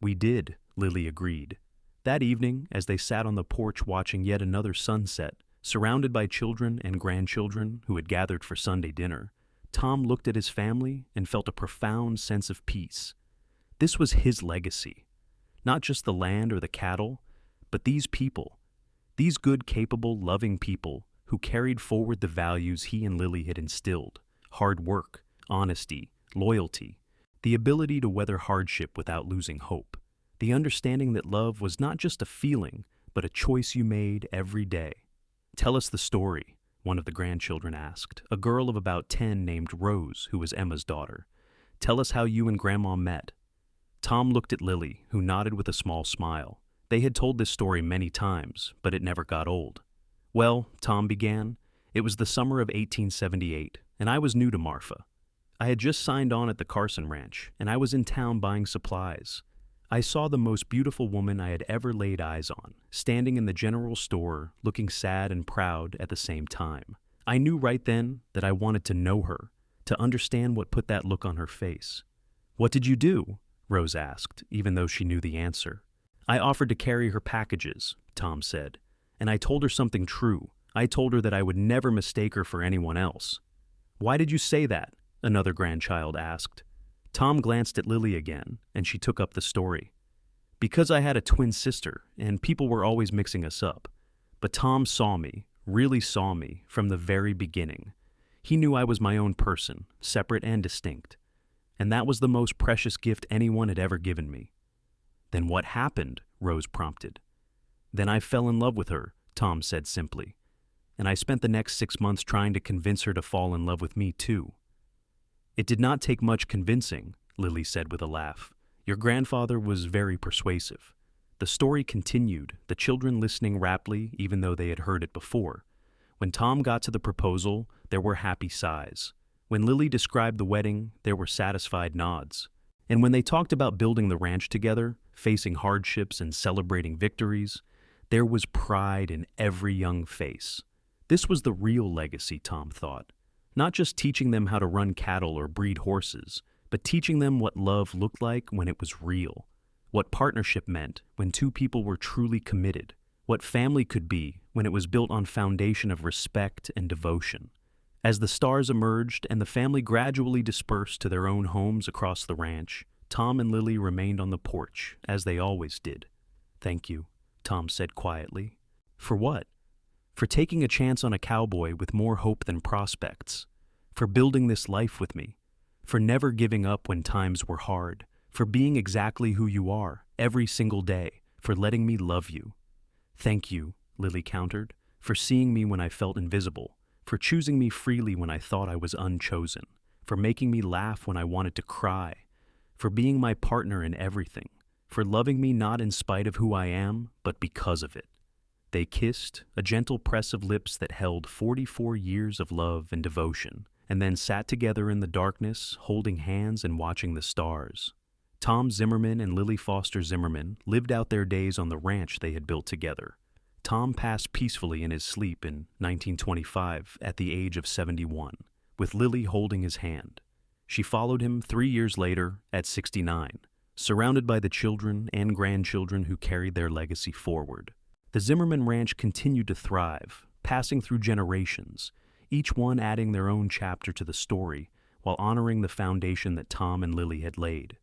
"We did," Lily agreed. That evening, as they sat on the porch watching yet another sunset, surrounded by children and grandchildren who had gathered for Sunday dinner, Tom looked at his family and felt a profound sense of peace. This was his legacy. Not just the land or the cattle, but these people. These good, capable, loving people who carried forward the values he and Lily had instilled: hard work, honesty, loyalty, the ability to weather hardship without losing hope, the understanding that love was not just a feeling, but a choice you made every day. "Tell us the story," one of the grandchildren asked, a girl of about 10 named Rose, who was Emma's daughter. "Tell us how you and Grandma met." Tom looked at Lily, who nodded with a small smile. They had told this story many times, but it never got old. "Well," Tom began, "it was the summer of 1878, and I was new to Marfa. I had just signed on at the Carson Ranch, and I was in town buying supplies. I saw the most beautiful woman I had ever laid eyes on, standing in the general store, looking sad and proud at the same time. I knew right then that I wanted to know her, to understand what put that look on her face." "What did you do?" Rose asked, even though she knew the answer. "I offered to carry her packages," Tom said, "and I told her something true. I told her that I would never mistake her for anyone else." "Why did you say that?" another grandchild asked. Tom glanced at Lily again, and she took up the story. "Because I had a twin sister, and people were always mixing us up. But Tom saw me, really saw me, from the very beginning. He knew I was my own person, separate and distinct. And that was the most precious gift anyone had ever given me." "Then what happened?" Rose prompted. "Then I fell in love with her," Tom said simply. "And I spent the next 6 months trying to convince her to fall in love with me too." "It did not take much convincing," Lily said with a laugh. "Your grandfather was very persuasive." The story continued, the children listening raptly even though they had heard it before. When Tom got to the proposal, there were happy sighs. When Lily described the wedding, there were satisfied nods. And when they talked about building the ranch together, facing hardships and celebrating victories, there was pride in every young face. This was the real legacy, Tom thought. Not just teaching them how to run cattle or breed horses, but teaching them what love looked like when it was real, what partnership meant when 2 people were truly committed, what family could be when it was built on foundation of respect and devotion. As the stars emerged and the family gradually dispersed to their own homes across the ranch, Tom and Lily remained on the porch, as they always did. "Thank you," Tom said quietly. "For what?" "For taking a chance on a cowboy with more hope than prospects. For building this life with me. For never giving up when times were hard. For being exactly who you are, every single day. For letting me love you." "Thank you," Lily countered, "for seeing me when I felt invisible. For choosing me freely when I thought I was unchosen. For making me laugh when I wanted to cry. For being my partner in everything. For loving me not in spite of who I am, but because of it." They kissed, a gentle press of lips that held 44 years of love and devotion, and then sat together in the darkness, holding hands and watching the stars. Tom Zimmerman and Lily Foster Zimmerman lived out their days on the ranch they had built together. Tom passed peacefully in his sleep in 1925 at the age of 71, with Lily holding his hand. She followed him 3 years later at 69, surrounded by the children and grandchildren who carried their legacy forward. The Zimmerman Ranch continued to thrive, passing through generations, each one adding their own chapter to the story while honoring the foundation that Tom and Lily had laid.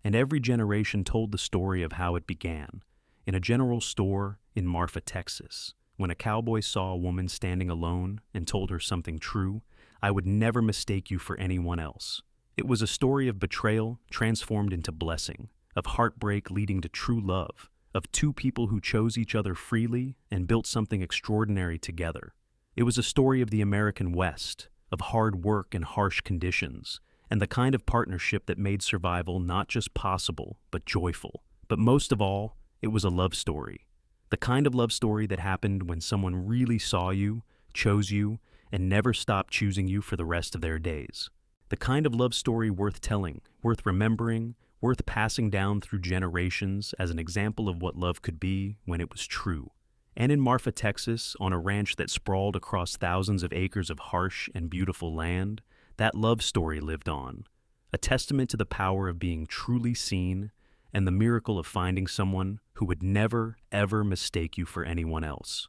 And every generation told the story of how it began, in a general store in Marfa, Texas. When a cowboy saw a woman standing alone and told her something true, "I would never mistake you for anyone else." It was a story of betrayal transformed into blessing, of heartbreak leading to true love, of two people who chose each other freely and built something extraordinary together. It was a story of the American West, of hard work and harsh conditions, and the kind of partnership that made survival not just possible, but joyful. But most of all, it was a love story. The kind of love story that happened when someone really saw you, chose you, and never stopped choosing you for the rest of their days. The kind of love story worth telling, worth remembering, worth passing down through generations as an example of what love could be when it was true. And in Marfa, Texas, on a ranch that sprawled across thousands of acres of harsh and beautiful land, that love story lived on, a testament to the power of being truly seen and the miracle of finding someone who would never, ever mistake you for anyone else.